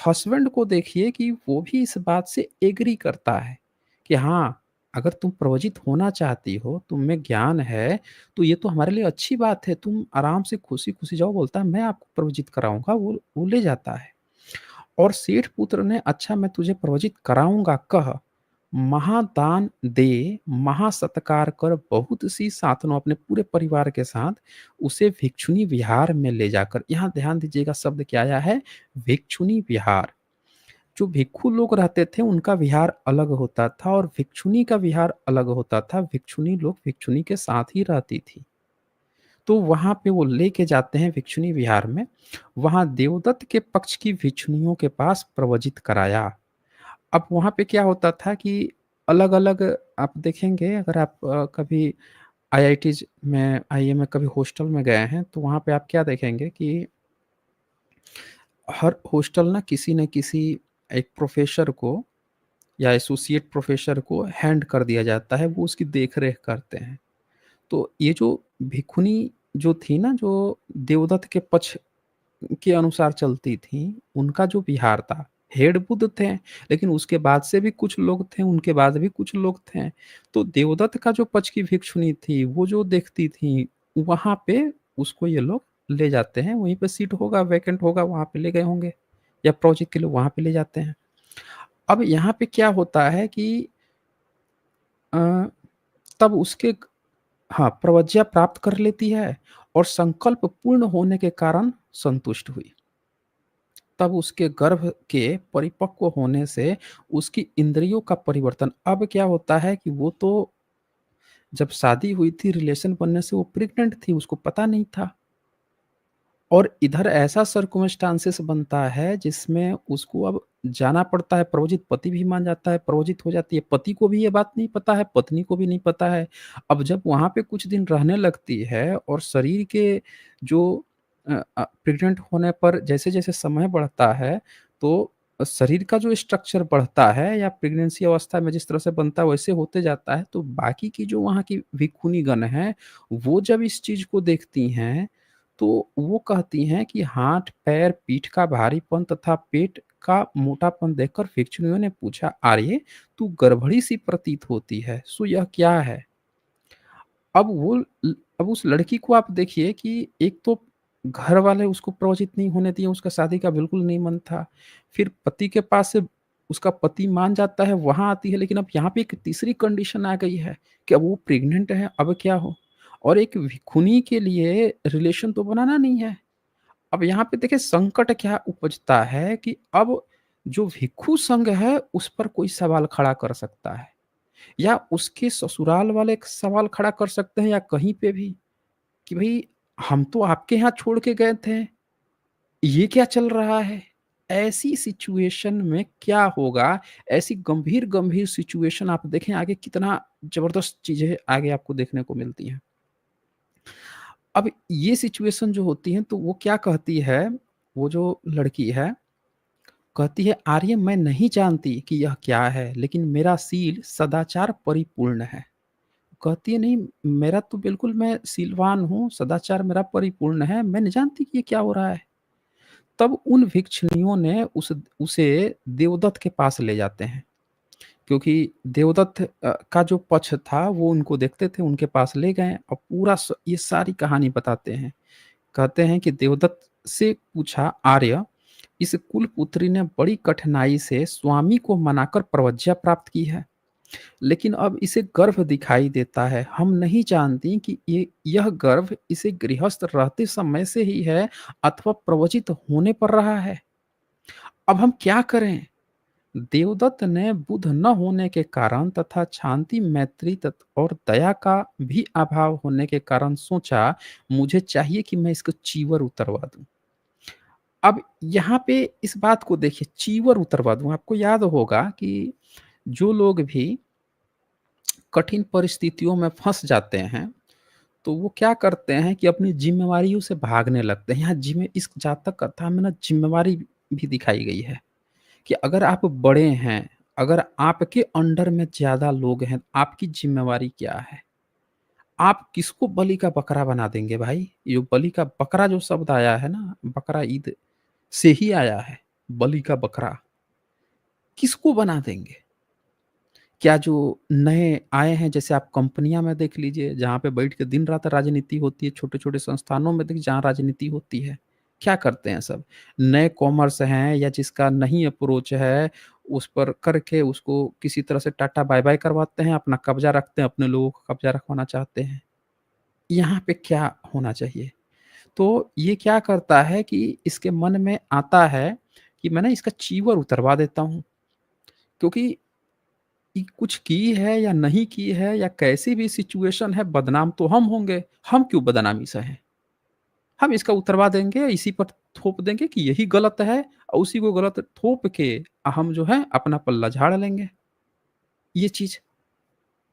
हस्बैंड को देखिए कि वो भी इस बात से एग्री करता है कि हाँ, अगर तुम प्रवचित होना चाहती हो, तुम में ज्ञान है, तो ये तो हमारे लिए अच्छी बात है, तुम आराम से खुशी-खुशी जाओ। बोलता है, मैं आपको प्रवचित कराऊँगा, वो ले जाता है। और सेठ पुत्र ने, अच्छा मैं तुझे प्रवचित कराऊँगा, कह, महादान दे, महासत्कार कर, बहुत सी साधनों अपने पूरे परिवार के साथ उसे भिक्षुनी विहार में ले जाकर, यहाँ ध्यान दीजिएगा शब्द क्या आया है, भिक्षुनी विहार। जो भिक्षु लोग रहते थे उनका विहार अलग होता था और भिक्षुनी का विहार अलग होता था। भिक्षुनी लोग भिक्षुनी के साथ ही रहती थी। तो वहाँ पे वो लेके जाते हैं भिक्षुनी विहार में। वहाँ देवदत्त के पक्ष की भिक्षुनियों के पास प्रवचित कराया। अब वहाँ पे क्या होता था कि अलग-अलग आप देखेंगे, अगर आप कभी आईआईटीज़ में, आईआईएम में कभी हॉस्टल में गए हैं, तो वहाँ पे आप क्या देखेंगे कि हर हॉस्टल ना किसी न किसी एक प्रोफ़ेसर को या एसोसिएट प्रोफ़ेसर को हैंड कर दिया जाता है, वो उसकी देख-रेख करते हैं। तो ये जो भिखुनी जो थी ना, जो देवदत्त के पक्ष के अनुसार चलती थीं, उनका जो विहार था, हेड बुद्ध थे, लेकिन उसके बाद से भी कुछ लोग थे, उनके बाद भी कुछ लोग थे। तो देवदत्त का जो पक्ष की भिक्षुनी थी, वो जो देखती थी, वहाँ पे उसको ये लोग ले जाते हैं, वहीं पे सीट होगा, वैकेंट होगा, वहाँ पे ले गए होंगे या प्रोजेक्ट के लिए वहाँ पे ले जाते हैं। अब यहाँ पे क्या होता है कि अ, तब उसके हाँ, प्रवज्ञा प्राप्त कर लेती है और संकल्प पूर्ण होने के कारण संतुष्ट हुई। तब उसके गर्भ के परिपक्व होने से उसकी इंद्रियों का परिवर्तन, अब क्या होता है कि वो तो जब शादी हुई थी, रिलेशन बनने से वो प्रेग्नेंट थी, उसको पता नहीं था। और इधर ऐसा सर्कमस्टांसेस बनता है जिसमें उसको अब जाना पड़ता है, प्रवोजित पति भी मान जाता है, प्रवोजित हो जाती है। पति को भी ये बात नहीं पता है, पत्नी को भी नहीं पता है। अब जब वहाँ पे कुछ दिन रहने लगती है और शरीर के जो प्रेग्नेंट होने पर जैसे-जैसे समय बढ़ता है, तो शरीर का जो स्ट्रक्चर बढ़ता है या प्रेगनेंसी अवस्था में जिस तरह से बनता है वैसे होते जाता है, तो बाकी की जो वहाँ की भिक्षुणीगण हैं, वो जब इस चीज़ को देखती हैं, तो वो कहती हैं कि हाथ, पैर, पीठ का भारीपन तथा पेट का मोटापन देखकर भिक्षुनियों ने पूछा, "आर्य, तू गर्भणी-सी प्रतीत होती है, सो यह क्या है?" अब वो अब उस लड़की को आप देखिए कि एक तो घर वाले उसको प्रवचित नहीं होने दिए, उसका शादी का बिल्कुल नहीं मन था। फिर पति के पास से उसका पति मान जाता है, वहाँ आती है, लेकिन अब यहाँ पे एक तीसरी कंडीशन आ गई है कि अब वो प्रेग्नेंट है, अब क्या हो? और एक भिखुनी के लिए रिलेशन तो बनाना नहीं है। अब यहाँ पे देखिए संकट क्या उपजता है कि अब जो भिक्षु संघ है, उस पर कोई सवाल खड़ा कर सकता है या उसके ससुराल वाले एक सवाल खड़ा कर सकते हैं या कहीं पे भी कि भई हम तो आपके यहाँ छोड़ के गए थे, ये क्या चल रहा है? ऐसी सिचुएशन में क्या होगा? ऐसी गंभीर-गंभीर सिचुएशन आप देखें आगे कितना ज़बरदस्त चीज़ें आगे आपको देखने को मिलती हैं। अब ये सिचुएशन जो होती है तो वो क्या कहती है, वो जो लड़की है, कहती है, "आर्य मैं नहीं जानती कि यह क्या है, लेकिन मेरा शील सदाचार परिपूर्ण है।" कहती है, "नहीं, मेरा तो बिल्कुल मैं शीलवान हूँ, सदाचार मेरा परिपूर्ण है, मैं नहीं जानती कि ये क्या हो रहा है।" तब उन भिक्षुणियों ने उसे देवदत्त के पास ले जाते हैं, क्योंकि देवदत्त का जो पक्ष था वो उनको देखते थे, उनके पास ले गए और पूरा ये सारी कहानी बताते हैं। कहते हैं कि देवदत्त से पूछा, "आर्य, इस कुलपुत्री ने बड़ी कठिनाई से स्वामी को मनाकर प्रवज्ञा प्राप्त की है। लेकिन अब इसे गर्भ दिखाई देता है। हम नहीं जानती कि यह गर्भ इसे गृहस्थ रहते समय से ही है अथवा प्रवचित होने पर रहा है। अब हम क्या करें? देवदत्त ने बुध न होने के कारण तथा शांति, मैत्री और दया का भी अभाव होने के कारण सोचा, मुझे चाहिए कि मैं इसको चीवर उतरवा दूँ। अब यहाँ पे इस बात को देखिए, चीवर उतरवा दूँ। आपको याद होगा कि जो लोग भी कठिन परिस्थितियों में फँस जाते हैं, तो वो क्या करते हैं कि अपनी ज़िम्मेवारियों से भागने लगते हैं। यहाँ इस जातक कथा में ना ज़िम्मेवारी भी दिखाई गई है कि अगर आप बड़े हैं, अगर आपके अंडर में ज़्यादा लोग हैं, आपकी ज़िम्मेवारी क्या है? आप किसको बलि का बकरा बना देंगे भाई? ये बलि का बकरा जो शब्द आया है ना, बकरा ईद से ही आया है, बलि का बकरा। किसको बना देंगे? क्या जो नए आए हैं, जैसे आप कंपनियाँ में देख लीजिए, जहाँ पे बैठ के दिन-रात राजनीति होती है, छोटे-छोटे संस्थानों में देखिए जहाँ राजनीति होती है, क्या करते हैं सब? नए कॉमर्स हैं या जिसका नहीं अप्रोच है, उस पर करके उसको किसी तरह से टाटा बाय-बाय करवाते हैं, अपना कब्ज़ा रखते हैं, अपने लोगों का कब्ज़ा रखवाना चाहते हैं। यहाँ पे क्या होना चाहिए? तो ये क्या करता है कि इसके मन में आता है कि मैं ना इसका चीवर उतरवा देता हूँ, क्योंकि कुछ की है या नहीं की है या कैसी भी सिचुएशन है, बदनाम तो हम होंगे, हम क्यों बदनामी सहें? हम इसका उतरवा देंगे, इसी पर थोप देंगे कि यही गलत है और उसी को गलत थोप के हम जो है अपना पल्ला झाड़ लेंगे। ये चीज़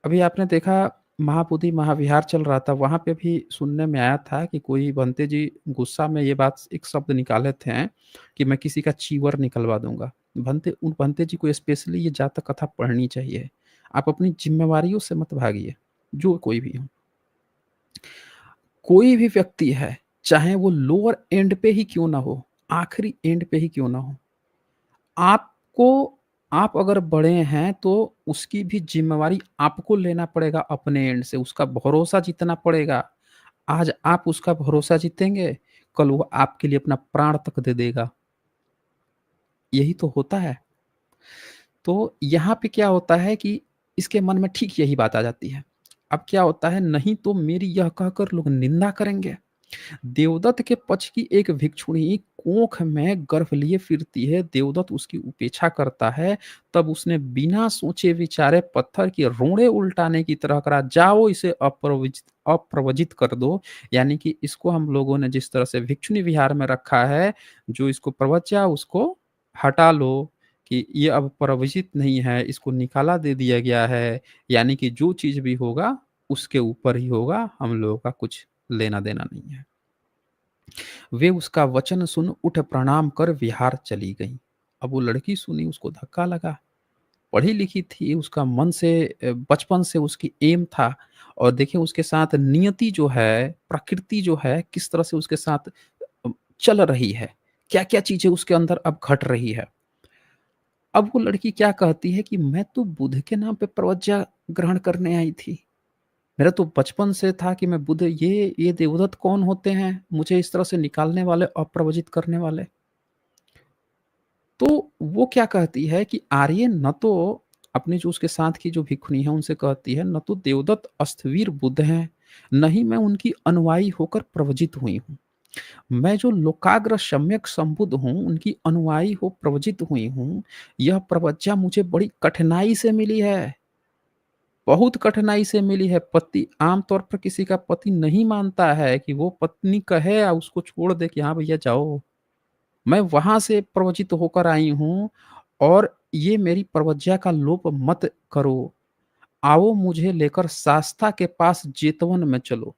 अभी आपने देखा, महाबोधि महाविहार चल रहा था, वहाँ पे भी सुनने में आया था कि कोई बंते जी गुस्सा में ये बात एक शब्द निकाले थे कि मैं किसी का चीवर निकलवा दूँगा। उन बंते जी को स्पेशली ये जातक कथा पढ़नी चाहिए। आप अपनी ज़िम्मेवारियों से मत भागिए, जो कोई भी हो। कोई भी व्यक्ति है, चाहे वो लोअर एंड पे ही क्यों ना हो, आखिरी एंड पे ही क्यों ना हो, आपको आप अगर बड़े हैं तो उसकी भी ज़िम्मेवारी आपको लेना पड़ेगा अपने एंड से, उसका भरोसा जीतना पड़ेगा। आज आप उसका भरोसा जीतेंगे, कल वो आपके लिए अपना प्राण तक दे देगा। यही तो होता है। तो यहाँ पे क्या होता है कि इसके मन में ठीक यही बात आ जाती है। अब क्या होता है, नहीं तो मेरी यह कहकर लोग निंदा करेंगे। देवदत्त के पक्ष की एक भिक्षुणी कोख में गर्भ लिए फिरती है, देवदत्त उसकी उपेक्षा करता है, तब उसने बिना सोचे विचारे पत्थर की रोड़े उल्टाने की तरह करा, जाओ इसे अप्रवजित कर दो। यानी कि इसको हम लोगों ने जिस तरह से भिक्षुणी विहार में रखा है, जो इसको प्रवचा उसको हटा लो, कि ये अब प्रवचित नहीं है, इसको निकाला दे दिया गया है, यानी कि जो चीज़ भी होगा, उसके ऊपर ही होगा, हम लोगों का कुछ लेना-देना नहीं है। वे उसका वचन सुन उठ प्रणाम कर विहार चली गईं। अब वो लड़की सुनी, उसको धक्का लगा। पढ़ी-लिखी थी, उसका मन से बचपन से उसकी एम था और देखिए उसके साथ नियति जो है, प्रकृति जो है, किस तरह से उसके साथ चल रही है। क्या-क्या चीज़ें उसके अंदर अब घट रही है। अब वो लड़की क्या कहती है कि मैं तो बुध के नाम पे प्रवज्ञा ग्रहण करने आई थी। मेरा तो बचपन से था कि मैं बुध, ये देवदत्त कौन होते हैं, मुझे इस तरह से निकालने वाले, अप्रवचित करने वाले। तो वो क्या कहती है कि आर्य न तो अपने जो उसके साथ की जो भिक्षुणी है उनसे कहती है, न तो देवदत्त अस्थवीर बुद्ध हैं, न ही मैं उनकी अनुयायी होकर प्रवचित हुई हूँ। मैं जो लोकाग्र सम्यक संबुद्ध हूँ, उनकी अनुयायी हो प्रवचित हुई हूँ। यह प्रवज्ञा मुझे बड़ी कठिनाई से मिली है, बहुत कठिनाई से मिली है। पति आमतौर पर किसी का पति नहीं मानता है कि वो पत्नी कहे या उसको छोड़ दे कि हाँ भैया जाओ। मैं वहाँ से प्रवचित होकर आई हूँ और ये मेरी प्रवज्ञा का लोप मत करो। आओ मुझे लेकर शास्ता के पास जेतवन में चलो।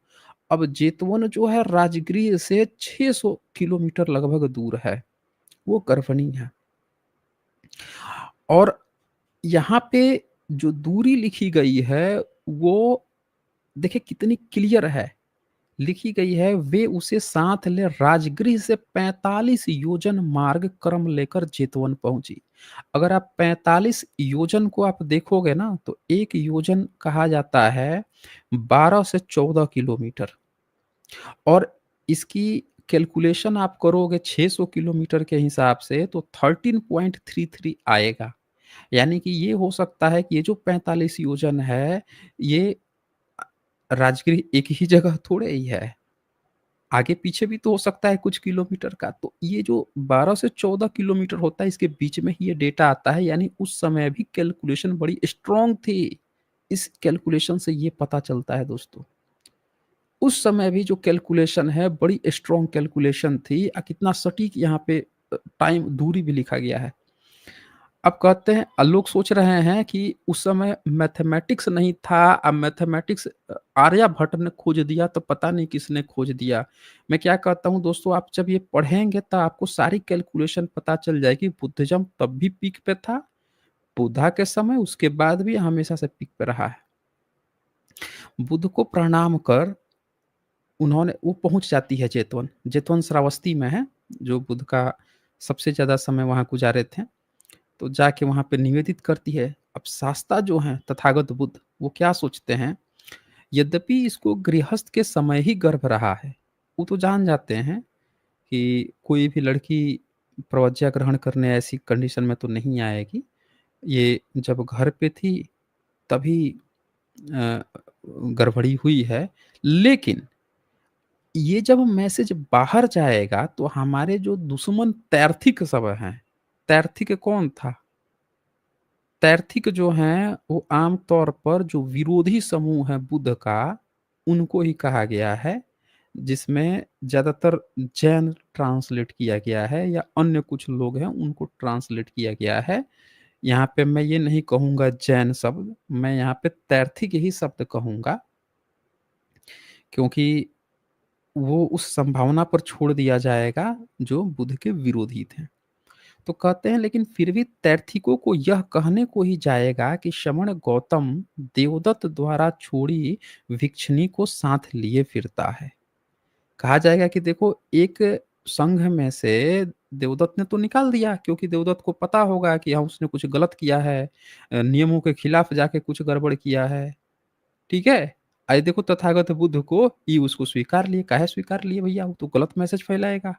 अब जेतवन जो है राजगृह से 600 किलोमीटर लगभग दूर है। वो गर्भिणी है और यहाँ पे जो दूरी लिखी गई है, वो देखिए कितनी क्लियर है। लिखी गई है, वे उसे साथ ले राजगृह से 45 योजन मार्ग क्रम लेकर जेतवन पहुंची। अगर आप 45 योजन को आप देखोगे ना, तो एक योजन कहा जाता है 12 से 14 किलोमीटर और इसकी कैलकुलेशन आप करोगे 600 किलोमीटर के हिसाब से तो 13.33 आएगा। यानी कि ये हो सकता है कि ये जो 45 योजन है, ये राजगीर एक ही जगह थोड़े ही है। आगे-पीछे भी तो हो सकता है कुछ किलोमीटर का। तो ये जो 12 से 14 किलोमीटर होता है, इसके बीच में ही ये डेटा आता है, यानी उस समय भी कैलकुलेशन बड़ी स्ट्रॉन्ग थी। इस कैलकुलेशन से ये पता चलता है दोस्तों। उस समय भी जो कैलकुलेशन है, बड़ी स्ट्रॉन्ग कैलकुलेशन थी। कितना सटीक यहाँ पे टाइम दूरी भी लिखा गया है। अब कहते हैं लोग सोच रहे हैं कि उस समय मैथमेटिक्स नहीं था, अब मैथमेटिक्स आर्यभट्ट ने खोज दिया तो पता नहीं किसने खोज दिया। मैं क्या कहता हूँ दोस्तों, आप जब ये पढ़ेंगे तो आपको सारी कैलकुलेशन पता चल जाएगी। बुद्धिज़्म तब भी पीक पे था, बुद्धा के समय, उसके बाद भी हमेशा से पीक पे रहा है। बुद्ध को प्रणाम कर उन्होंने वो पहुँच जाती है जेतवन। जेतवन श्रावस्ती में है, जो बुद्ध का सबसे ज़्यादा समय वहाँ गुज़ारे थे। तो जाके वहाँ पे निवेदित करती है। अब शास्ता जो हैं तथागत बुद्ध, वो क्या सोचते हैं, यद्यपि इसको गृहस्थ के समय ही गर्भ रहा है, वो तो जान जाते हैं कि कोई भी लड़की प्रव्रज्या ग्रहण करने ऐसी कंडीशन में तो नहीं आएगी। ये जब घर पे थी तभी अ, गड़बड़ी हुई है। लेकिन ये जब मैसेज बाहर जाएगा तो हमारे जो दुश्मन तैर्थिक सब हैं, तैर्थिक कौन था? तैर्थिक जो हैं, वो आम तौर पर जो विरोधी समूह है बुद्ध का, उनको ही कहा गया है, जिसमें ज़्यादातर जैन ट्रांसलेट किया गया है या अन्य कुछ लोग हैं, उनको ट्रांसलेट किया गया है। यहाँ पे मैं ये नहीं कहूँगा जैन शब्द, मैं यहाँ पे तैर्थिक ही शब्द कहूँगा, क्योंकि वो उस संभावना पर छोड़ दिया जाएगा, जो बुद्ध के विरोधी थे। तो कहते हैं लेकिन फिर भी तैर्थिकों को यह कहने को ही जाएगा कि श्रमण गौतम देवदत्त द्वारा छोड़ी भिक्षुणी को साथ लिए फिरता है। कहा जाएगा कि देखो, एक संघ में से देवदत्त ने तो निकाल दिया, क्योंकि देवदत्त को पता होगा कि हाँ, उसने कुछ गलत किया है, नियमों के खिलाफ जाके कुछ गड़बड़ किया है। ठीक है? आज देखो तथागत बुद्ध को ही उसको स्वीकार लिए। काहे स्वीकार लिए भैया? वो तो गलत मैसेज फैलाएगा।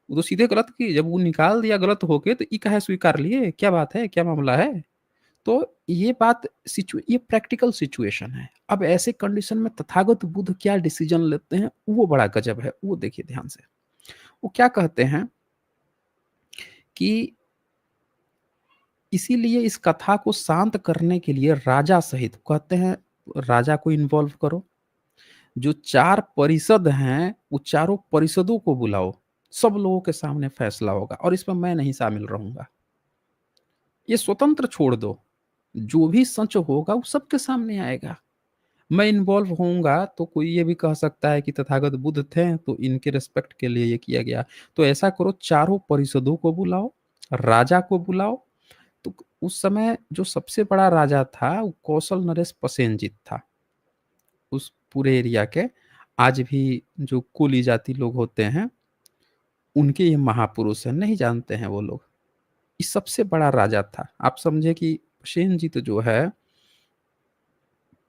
वो तो सीधे गलत की, जब वो निकाल दिया गलत होके तो ये काहे स्वीकार लिए? क्या बात है? क्या मामला है? तो ये बात ये प्रैक्टिकल सिचुएशन है। अब ऐसे कंडीशन में तथागत बुद्ध क्या डिसीजन लेते हैं, वो बड़ा गज़ब है। वो देखिए ध्यान से। वो क्या कहते हैं कि इसीलिए इस कथा को शांत करने के लिए राजा सहित कहते हैं, राजा को इन्वॉल्व करो। जो 4 परिषद हैं, वो चारों परिषदों को बुलाओ। सब लोगों के सामने फैसला होगा और इसमें मैं नहीं शामिल रहूँगा। ये स्वतंत्र छोड़ दो। जो भी सच होगा वो सबके सामने आएगा। मैं इन्वॉल्व होऊँगा तो कोई ये भी कह सकता है कि तथागत बुद्ध थे तो इनके रिस्पेक्ट के लिए ये किया गया। तो ऐसा करो, चारों परिषदों को बुलाओ, राजा को बुलाओ। तो उस समय जो सबसे बड़ा राजा था वो कौशल नरेश पसेनजीत था। उस पूरे एरिया के आज भी जो कोली जाति लोग होते हैं, उनके ये महापुरुष हैं, नहीं जानते हैं वो लोग। ये सबसे बड़ा राजा था। आप समझे कि पसेनजीत जो है,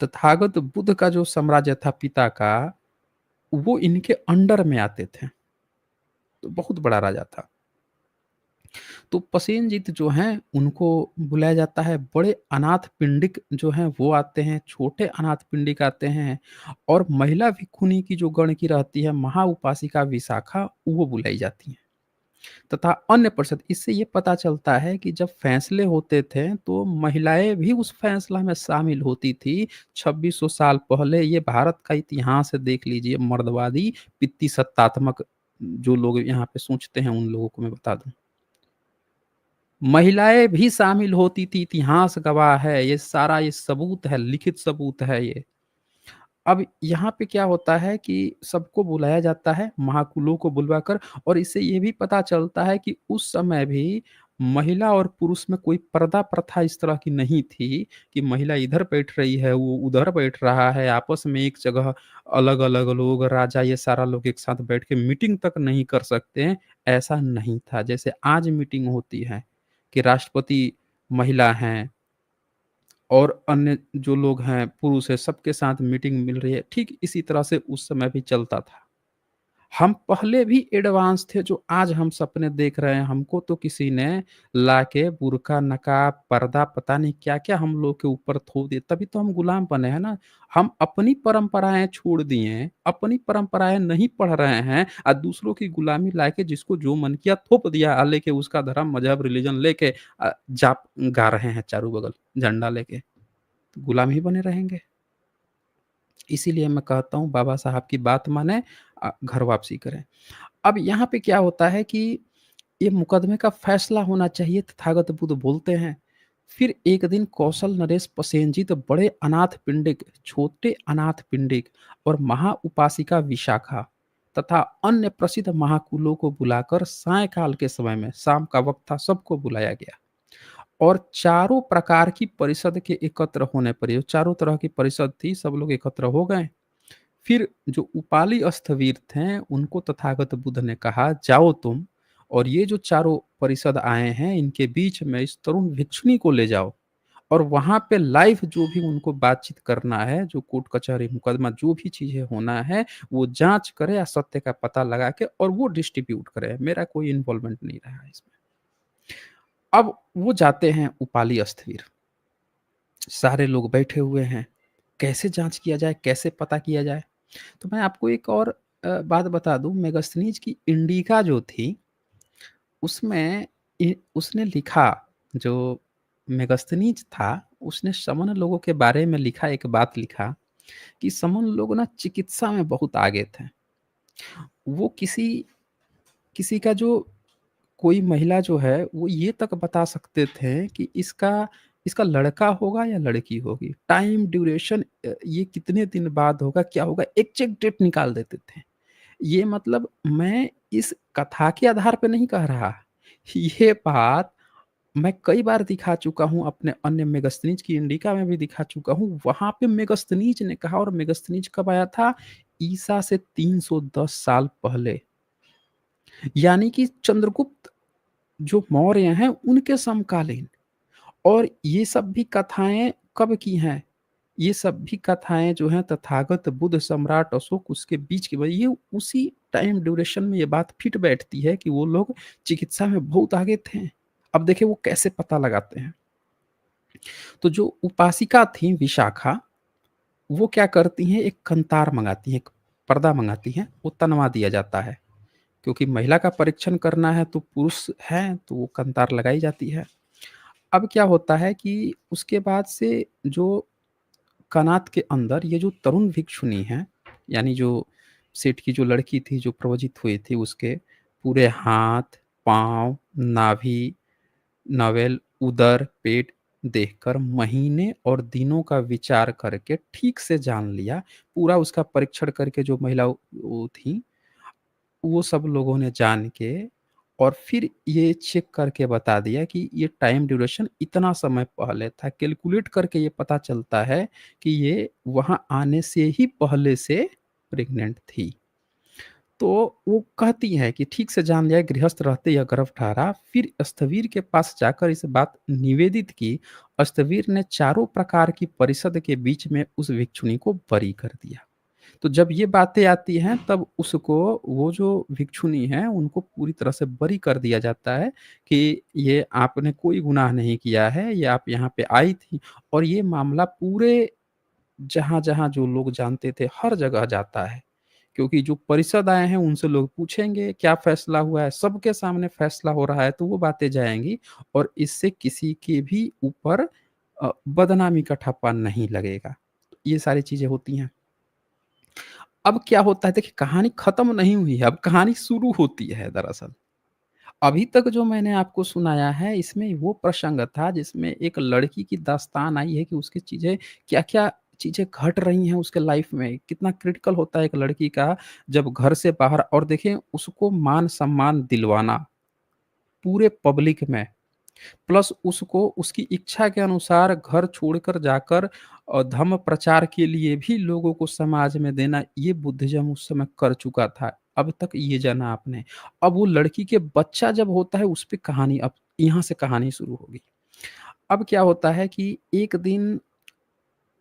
तथागत बुद्ध का जो साम्राज्य था पिता का, वो इनके अंडर में आते थे। तो बहुत बड़ा राजा था। तो पसेनजीत जो हैं, उनको बुलाया जाता है। बड़े अनाथ पिंडिक जो हैं, वो आते हैं, छोटे अनाथ पिंडिक आते हैं और महिला भिक्षुणी की जो गण की रहती है, महाउपासिका विशाखा, वो बुलाई जाती हैं। तथा अन्य परिषद, इससे ये पता चलता है कि जब फैसले होते थे, तो महिलाएँ भी उस फैसला में शामिल होती थी। 2600 साल पहले ये भारत का इतिहास है, देख लीजिए। मर्दवादी, पितृ सत्तात्मक जो लोग यहाँ पे सोचते हैं, उन लोगों को मैं बता दूँ। महिलाएँ भी शामिल होती थी, इतिहास गवाह है, ये सारा ये सबूत है, लिखित सबूत है ये। अब यहाँ पे क्या होता है कि सबको बुलाया जाता है, महाकुलों को बुलवाकर, और इससे ये भी पता चलता है कि उस समय भी महिला और पुरुष में कोई पर्दा प्रथा इस तरह की नहीं थी कि महिला इधर बैठ रही है, वो उधर बैठ रहा है, आपस में एक जगह अलग-अलग लोग, राजा, ये सारा लोग एक साथ बैठ के मीटिंग तक नहीं कर सकते हैं, ऐसा नहीं था। जैसे आज मीटिंग होती है कि राष्ट्रपति महिला हैं और अन्य जो लोग हैं पुरुष हैं, सबके साथ मीटिंग मिल रही है, ठीक इसी तरह से उस समय भी चलता था। हम पहले भी एडवांस थे जो आज हम सपने देख रहे हैं। हमको तो किसी ने लाके बुर्का, नकाब, पर्दा पता नहीं क्या-क्या हम लोग के ऊपर थोप दिए, तभी तो हम गुलाम बने हैं ना। हम अपनी परंपराएँ छोड़ दिए हैं, अपनी परंपराएँ नहीं पढ़ रहे हैं और दूसरों की गुलामी लाके जिसको जो मन किया थोप दिया लेके उसका धर्म, मज़हब, रिलिजन लेके जाप गा रहे हैं चारों बगल झंडा लेके। तो गुलाम ही बने रहेंगे। इसीलिए मैं कहता हूँ बाबा साहब की बात मानें घर वापसी करें। अब यहाँ पे क्या होता है कि ये मुकदमे का फैसला होना चाहिए तथागत बुद्ध बोलते हैं। फिर एक दिन कौशल नरेश पसेनजीत बड़े अनाथ पिंडिक, छोटे अनाथ पिंडिक और महा उपासिका विशाखा तथा अन्य प्रसिद्ध महाकुलों को बुलाकर सायंकाल के समय में, शाम का वक्त था, सबको बुलाया गया और चारों प्रकार की परिषद के एकत्र होने पर, ये चारों तरह की परिषद थी, सब लोग एकत्र हो गए। फिर जो उपाली स्थवीर थे, उनको तथागत बुद्ध ने कहा, "जाओ तुम और ये जो चारों परिषद आए हैं, इनके बीच में इस तरुण भिक्षुणी को ले जाओ और वहाँ पे लाइव जो भी उनको बातचीत करना है, जो कोर्ट कचहरी मुकदमा जो भी चीज़ें होना है, वो जाँच करे या सत्य का पता लगा के और वो डिस्ट्रीब्यूट करे। मेरा कोई इन्वॉल्वमेंट नहीं रहा इसमें।" अब वो जाते हैं उपाली स्थविर, सारे लोग बैठे हुए हैं, कैसे जाँच किया जाए, कैसे पता किया जाए? तो मैं आपको एक और बात बता दूँ, मेगास्थनीज की इंडिका जो थी, उसमें उसने लिखा, जो मेगास्थनीज था, उसने समन लोगों के बारे में लिखा, एक बात लिखा कि समन लोग ना चिकित्सा में बहुत आगे थे। वो किसी किसी का जो कोई महिला जो है, वो ये तक बता सकते थे कि इसका इसका लड़का होगा या लड़की होगी। टाइम ड्यूरेशन ये कितने दिन बाद होगा, क्या होगा, एग्ज़ैक्ट डेट निकाल देते थे। ये मतलब मैं इस कथा के आधार पे नहीं कह रहा। ये बात मैं कई बार दिखा चुका हूँ, अपने अन्य मेगास्थनीज की इंडिका में भी दिखा चुका हूँ। वहाँ पे मेगास्थनीज ने कहा, और मेगास्थनीज कब आया था? ईसा से 310 साल पहले। यानी कि चंद्रगुप्त जो मौर्य हैं, उनके समकालीन। और ये सब भी कथाएँ कब की हैं? ये सब भी कथाएँ जो हैं तथागत बुद्ध, सम्राट अशोक, उसके बीच की, ये उसी टाइम ड्यूरेशन में ये बात फिट बैठती है कि वो लोग चिकित्सा में बहुत आगे थे। अब देखिए वो कैसे पता लगाते हैं। तो जो उपासिका थी विशाखा, वो क्या करती हैं, एक कंतार मँगाती हैं, एक पर्दा मँगाती हैं, वो तनवा दिया जाता है। क्योंकि महिला का परीक्षण करना है तो पुरुष हैं, तो वो कंतार लगाई जाती है। अब क्या होता है कि उसके बाद से जो कनात के अंदर ये जो तरुण भिक्षुणी हैं, यानी जो सेठ की जो लड़की थी, जो प्रवजित हुई थी, उसके पूरे हाथ, पाँव, नाभि, नावेल, उदर, पेट देखकर महीने और दिनों का विचार करके ठीक से जान लिया। पूरा उसका परीक्षण करके जो महिला वो थी, वो सब लोगों ने जान के और फिर ये चेक करके बता दिया कि ये टाइम ड्यूरेशन इतना समय पहले था। कैलकुलेट करके ये पता चलता है कि ये वहाँ आने से ही पहले से प्रेग्नेंट थी। तो वो कहती हैं कि ठीक से जान लिया, गृहस्थ रहते यह गर्भ ठहरा। फिर स्थवीर के पास जाकर इस बात निवेदित की। स्थवीर ने चारों प्रकार की परिषद के बीच में उस भिक्षुणी को बरी कर दिया। तो जब ये बातें आती हैं, तब उसको, वो जो भिक्षुणी हैं, उनको पूरी तरह से बरी कर दिया जाता है कि ये आपने कोई गुनाह नहीं किया है, ये आप यहाँ पे आई थी। और ये मामला पूरे जहाँ-जहाँ जो लोग जानते थे, हर जगह जाता है। क्योंकि जो परिषद आए हैं, उनसे लोग पूछेंगे क्या फैसला हुआ है, सबके सामने फैसला हो रहा है, तो वो बातें जाएँगी और इससे किसी के भी ऊपर बदनामी का ठप्पा नहीं लगेगा। ये सारी चीज़ें होती हैं। अब क्या होता है, देखिए कहानी खत्म नहीं हुई है, अब कहानी शुरू होती है दरअसल। अभी तक जो मैंने आपको सुनाया है, इसमें वो प्रसंग था जिसमें एक लड़की की दास्तान आई है कि उसकी चीज़ें क्या-क्या चीज़ें घट रही हैं उसके लाइफ में। कितना क्रिटिकल होता है एक लड़की का जब घर से बाहर, और देखें उसको मान-सम्मान दिलवाना पूरे पब्लिक में। प्लस उसको उसकी इच्छा के अनुसार घर छोड़कर जाकर धर्म प्रचार के लिए भी लोगों को समाज में देना, ये बुद्धिज़्म उस समय कर चुका था। अब तक ये जाना आपने। अब वो लड़की के बच्चा जब होता है, उस पे कहानी, अब यहाँ से कहानी शुरू होगी। अब क्या होता है कि एक दिन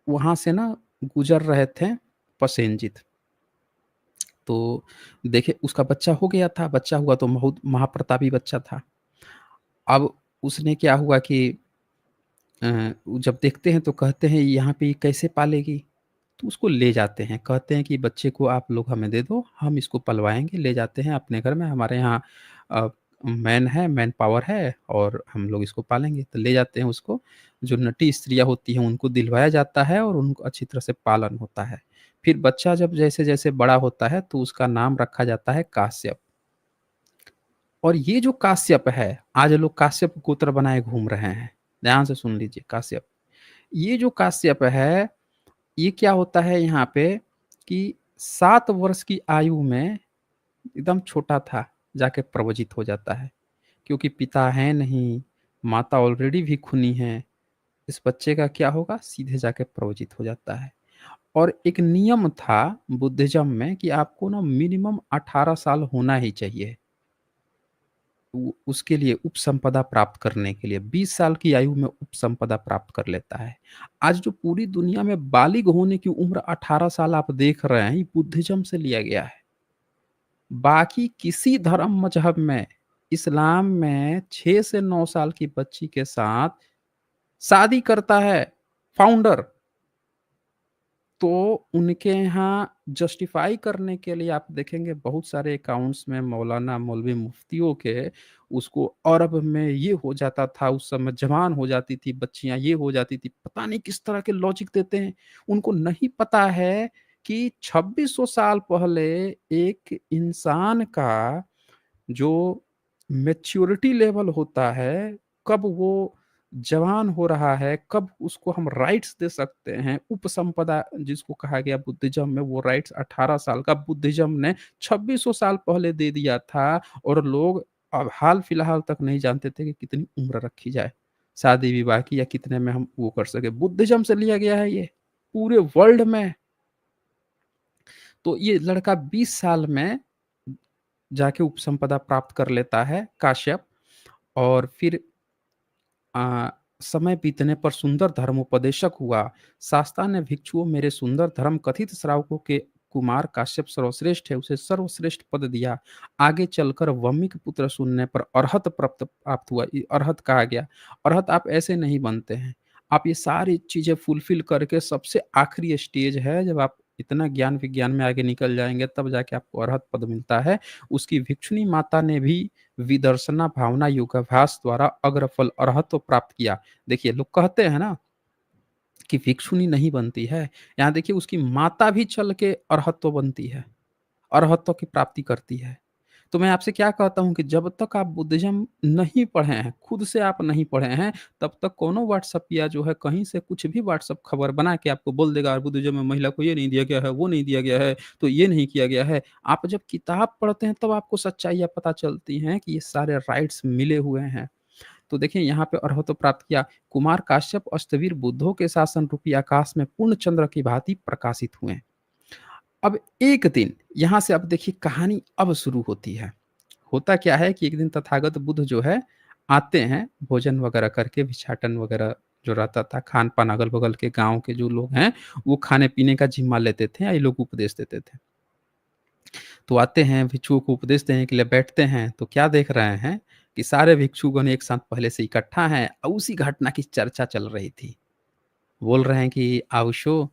वहाँ से ना गुज़र रहे थे प्रसेनजीत। तो देखिए उसका बच्चा हो गया था, बच्चा हुआ तो बहुत महाप्रतापी बच्चा था। अब उसने क्या हुआ कि वो जब देखते हैं तो कहते हैं यहाँ पे ये कैसे पालेगी? तो उसको ले जाते हैं, कहते हैं कि बच्चे को आप लोग हमें दे दो, हम इसको पलवाएँगे, ले जाते हैं अपने घर में, हमारे यहाँ अ, मैन है, मैन पावर है और हम लोग इसको पालेंगे। तो ले जाते हैं उसको, जो नटी स्त्रियाँ होती हैं उनको दिलवाया जाता है और उनको अच्छी तरह से पालन होता है। फिर बच्चा जब जैसे-जैसे बड़ा होता है तो उसका नाम रखा जाता है काश्यप। और ये जो काश्यप है, आज लोग काश्यप गोत्र बनाए घूम रहे हैं। ध्यान से सुन लीजिए काश्यप। ये जो काश्यप है, ये क्या होता है यहाँ पे कि 7 वर्ष की आयु में एकदम छोटा था, जाके प्रवजित हो जाता है। क्योंकि पिता है नहीं, माता ऑलरेडी भी खूनी है, इस बच्चे का क्या होगा? सीधे जाके प्रवजित हो जाता है। और एक नियम था बुद्धिज़्म में कि आपको ना मिनिमम 18 साल होना ही चाहिए। उसके लिए उपसंपदा प्राप्त करने के लिए 20 साल की आयु में उपसंपदा प्राप्त कर लेता है। आज जो पूरी दुनिया में बालिग होने की उम्र 18 साल आप देख रहे हैं, ये बुद्धिज़्म से लिया गया है। बाकी किसी धर्म मज़हब में, इस्लाम में 6 से 9 साल की बच्ची के साथ शादी करता है फाउंडर। तो उनके यहाँ जस्टिफ़ाई करने के लिए आप देखेंगे बहुत सारे अकाउंट्स में मौलाना, मौलवी, मुफ्तियों के उसको अरब में ये हो जाता था, उस समय जवान हो जाती थी बच्चियाँ, ये हो जाती थी। पता नहीं किस तरह के लॉजिक देते हैं। उनको नहीं पता है कि 2600 साल पहले एक इंसान का जो मैच्योरिटी लेवल होता है, कब वो जवान हो रहा है, कब उसको हम राइट्स दे सकते हैं, उपसंपदा जिसको कहा गया बुद्धिज़्म में वो राइट्स 18 साल का बुद्धिज़्म ने 2600 साल पहले दे दिया था और लोग अब हाल-फिलहाल तक नहीं जानते थे कि कितनी उम्र रखी जाए, शादी-विवाह की या कितने में हम वो कर सकें। बुद्धिज़्म से लिया गया है ये, पूरे वर्ल्ड में। तो ये लड़का 20 साल में जाके उपसंपदा प्राप्त कर लेता है काश्यप और फिर अ, समय बीतने पर सुंदर धर्मोपदेशक हुआ। शास्ता ने भिक्षुओं मेरे सुंदर धर्म कथित श्रावकों के कुमार काश्यप सर्वश्रेष्ठ है, उसे सर्वश्रेष्ठ पद दिया। आगे चलकर वमिक पुत्र सुनने पर अरहत प्राप्त हुआ। ये अरहत कहा गया। अरहत आप ऐसे नहीं बनते हैं। आप ये सारी चीज़ें फुलफ़िल करके सबसे आखिरी स्टेज है जब आप इतना ज्ञान विज्ञान में आगे निकल जाएँगे तब जाके आपको अरहत पद मिलता है। उसकी भिक्षुणी माता ने भी विदर्शना भावना योगाभ्यास द्वारा अग्रफल अरहत्व प्राप्त किया। देखिए लोग कहते हैं ना कि भिक्षुणी नहीं बनती है, यहाँ देखिए उसकी माता भी चल के अरहत्व बनती है, अरहत्व की प्राप्ति करती है। तो मैं आपसे क्या कहता हूँ कि जब तक आप बुद्धिज़्म नहीं पढ़े हैं, खुद से आप नहीं पढ़े हैं, तब तक कोनो व्हाट्सएप या जो है कहीं से कुछ भी व्हाट्सएप खबर बना के आपको बोल देगा बुद्धिज़्म में महिला को ये नहीं दिया गया है, वो नहीं दिया गया है, तो ये नहीं किया गया है। आप जब किताब पढ़ते हैं तब आपको सच्चाइयाँ पता चलती हैं कि ये सारे राइट्स मिले हुए हैं। तो देखिए यहाँ पे अर्हत्व प्राप्त किया। कुमार काश्यप अष्टवीर बुद्धों के शासन रूपी आकाश में पूर्ण चंद्र की भांति प्रकाशित हुए। अब एक दिन यहाँ से अब देखिए कहानी अब शुरू होती है। होता क्या है कि एक दिन तथागत बुद्ध जो है आते हैं, भोजन वगैरह करके भिक्षाटन वगैरह जो रहता था, खान-पान अगल-बगल के गाँव के जो लोग हैं, वो खाने-पीने का ज़िम्मा लेते थे, ये लोग उपदेश देते थे। तो आते हैं, भिक्षुओं को उपदेश देने के लिए बैठते हैं, तो क्या देख रहे हैं कि सारे भिक्षुगण एक साथ पहले से इकट्ठा हैं और उसी घटना की चर्चा चल रही थी। बोल रहे हैं कि आवशो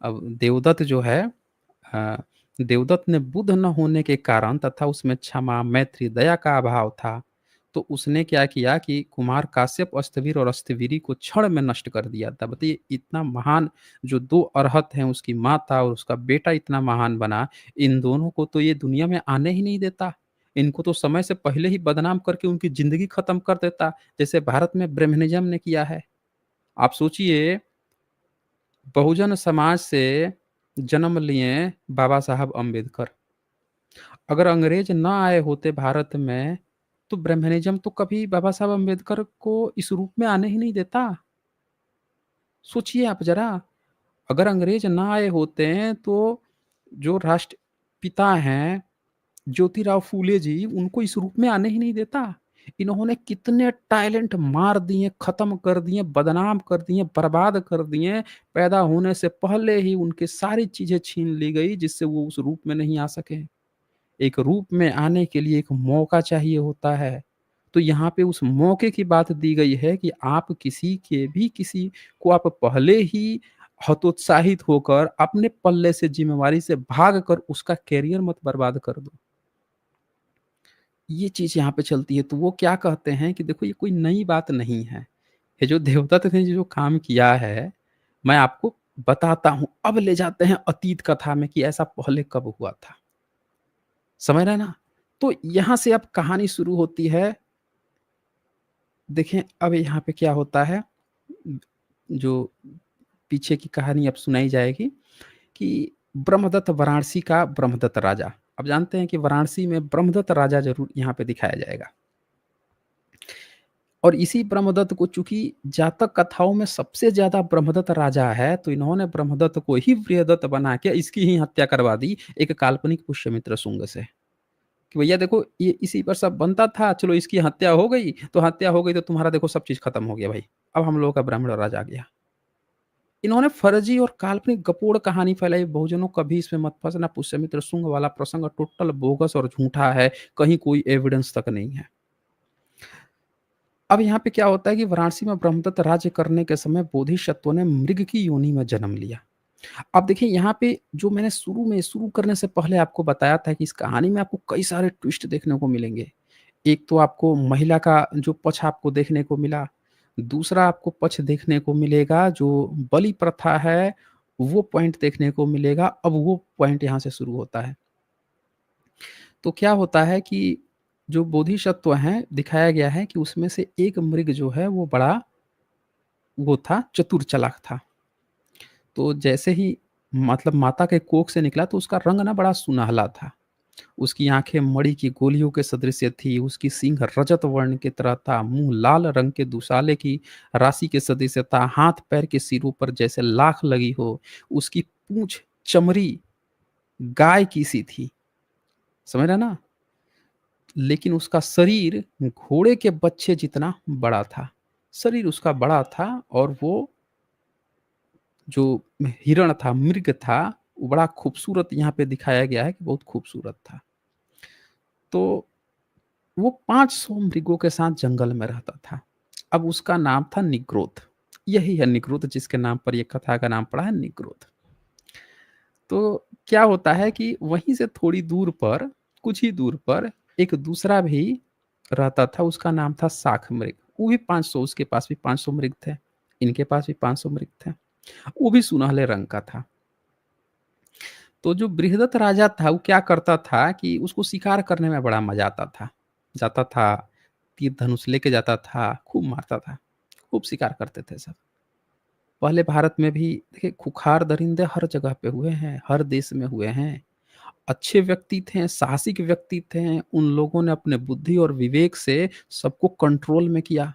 अब देवदत्त जो है अ, देवदत्त ने बुद्ध न होने के कारण तथा उसमें क्षमा, मैत्री, दया का अभाव था, तो उसने क्या किया कि कुमार काश्यप, अस्तवीर और अस्तवीरी को क्षण में नष्ट कर दिया था। बताइए इतना महान जो 2 अरहत हैं, उसकी माता और उसका बेटा इतना महान बना, इन दोनों को तो ये दुनिया में आने ही नहीं देता। इनको तो समय से पहले ही बदनाम करके उनकी ज़िंदगी खत्म कर देता, जैसे भारत में ब्रह्मनिज़्म ने किया है। आप सोचिए बहुजन समाज से जन्म लिए बाबा साहब अम्बेडकर। अगर अंग्रेज ना आए होते भारत में, तो ब्रह्मनिज़्म तो कभी बाबा साहब अम्बेडकर को इस रूप में आने ही नहीं देता। सोचिए आप ज़रा, अगर अंग्रेज ना आए होते हैं, तो जो राष्ट्रपिता हैं, ज्योतिराव फूले जी, उनको इस रूप में आने ही नहीं देता। इन्होंने कितने टैलेंट मार दिए, खत्म कर दिए, बदनाम कर दिए, बर्बाद कर दिए। पैदा होने से पहले ही उनकी सारी चीज़ें छीन ली गई, जिससे वो उस रूप में नहीं आ सके। एक रूप में आने के लिए एक मौका चाहिए होता है। तो यहाँ पे उस मौके की बात दी गई है कि आप किसी को आप पहले ही हतोत्साहित होकर अपने पल्ले से ज़िम्मेवारी से भाग कर उसका करियर मत बर्बाद कर दो। ये चीज़ यहाँ पे चलती है, तो वो क्या कहते हैं कि देखो ये कोई नई बात नहीं है। ये जो देवदत्त ने जो काम किया है, मैं आपको बताता हूँ। अब ले जाते हैं अतीत कथा में कि ऐसा पहले कब हुआ था। समझ रहे हैं ना? तो यहाँ से अब कहानी शुरू होती है। देखें अब यहाँ पे क्या होता है, जो पीछे की कहानी अब सुनाई जाएगी कि ब्रह्मदत्त वाराणसी का ब्रह्मदत्त राजा। अब जानते हैं कि वाराणसी में ब्रह्मदत्त राजा ज़रूर यहाँ पे दिखाया जाएगा। और इसी ब्रह्मदत्त को चूँकि जातक कथाओं में सबसे ज़्यादा ब्रह्मदत्त राजा है, तो इन्होंने ब्रह्मदत्त को ही प्रियदत्त बना के इसकी ही हत्या करवा दी एक काल्पनिक पुष्यमित्र शुंग से। कि भैया देखो ये इसी पर सब बनता था, चलो इसकी हत्या हो गई, तो हत्या हो गई तो तुम्हारा देखो सब चीज़ खत्म हो गया भाई। अब हम लोगों का ब्राह्मण राज आ गया। इन्होंने फर्जी और काल्पनिक गपोड़ कहानी फैलाई, बहुजनों कभी इसमें मत फंसना, पुष्यमित्र शुंग वाला प्रसंग टोटल बोगस और झूठा है, कहीं कोई एविडेंस तक नहीं है। अब यहाँ पे क्या होता है कि वाराणसी में ब्रह्मदत्त राज्य करने के समय बोधिसत्व ने मृग की योनि में जन्म लिया। अब देखिए यहाँ पे जो मैंने शुरू करने से पहले आपको बताया था कि इस कहानी में आपको कई सारे ट्विस्ट देखने को मिलेंगे। एक तो आपको महिला का जो पक्ष आपको देखने को मिला, दूसरा आपको पक्ष देखने को मिलेगा जो बलि प्रथा है, वो पॉइंट देखने को मिलेगा। अब वो पॉइंट यहाँ से शुरू होता है। तो क्या होता है कि जो बोधिसत्व हैं, दिखाया गया है कि उसमें से एक मृग जो है वो बड़ा वो था, चतुर चालाक था। तो जैसे ही मतलब माता के कोख से निकला तो उसका रंग ना बड़ा सुनहला था। उसकी आँखें मणि की गोलियों के सदृश्य थी, उसकी सींग रजत वर्ण की तरह था, मुँह लाल रंग के दुशाले की राशि के सदृश्य था, हाथ-पैर के सिरों पर जैसे लाख लगी हो, उसकी पूँछ चमड़ी गाय की सी थी। समझ रहे हैं ना? लेकिन उसका शरीर घोड़े के बच्चे जितना बड़ा था। शरीर उसका बड़ा था और वो जो हिरण था, मृग था, वो बड़ा खूबसूरत यहाँ पे दिखाया गया है कि बहुत खूबसूरत था। तो वो 500 मृगों के साथ जंगल में रहता था। अब उसका नाम था निग्रोध। यही है निग्रोध जिसके नाम पर ये कथा का नाम पड़ा है निग्रोध। तो क्या होता है कि वहीं से थोड़ी दूर पर, कुछ ही दूर पर एक दूसरा भी रहता था, उसका नाम था शाख मृग। वो भी 500, उसके पास भी 500 मृग थे। इनके पास भी 500 मृग थे। वो भी सुनहले रंग का था। तो जो बृहदत्त राजा था, वो क्या करता था कि उसको शिकार करने में बड़ा मज़ा आता था। जाता था, तीर धनुष लेके जाता था, खूब मारता था, खूब शिकार करते थे सब। पहले भारत में भी देखिए खूंखार दरिंदे हर जगह पे हुए हैं, हर देश में हुए हैं। अच्छे व्यक्ति थे, साहसिक व्यक्ति थे, उन लोगों ने अपने बुद्धि और विवेक से सबको कंट्रोल में किया।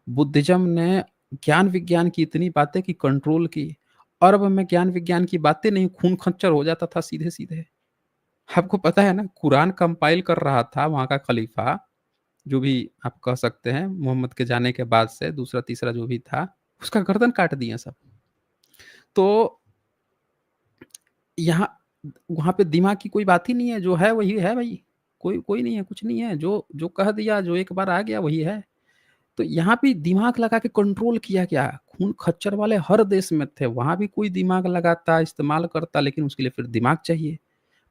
बुद्धिज़्म ने ज्ञान विज्ञान की इतनी बातें की कंट्रोल की। अरब में ज्ञान विज्ञान की बातें नहीं, खून खच्चर हो जाता था सीधे-सीधे। आपको पता है ना कुरान कंपाइल कर रहा था वहाँ का खलीफा, जो भी आप कह सकते हैं मोहम्मद के जाने के बाद से दूसरा-तीसरा जो भी था, उसका गर्दन काट दिए सब। तो यहाँ वहाँ पे दिमाग की कोई बात ही नहीं है, जो है वही है भई। कोई कोई नहीं है, कुछ नहीं है, जो जो कह दिया, जो एक बार आ गया वही है। तो यहाँ पे दिमाग लगा के कंट्रोल किया गया। खून खच्चर वाले हर देश में थे, वहाँ भी कोई दिमाग लगाता, इस्तेमाल करता, लेकिन उसके लिए फिर दिमाग चाहिए।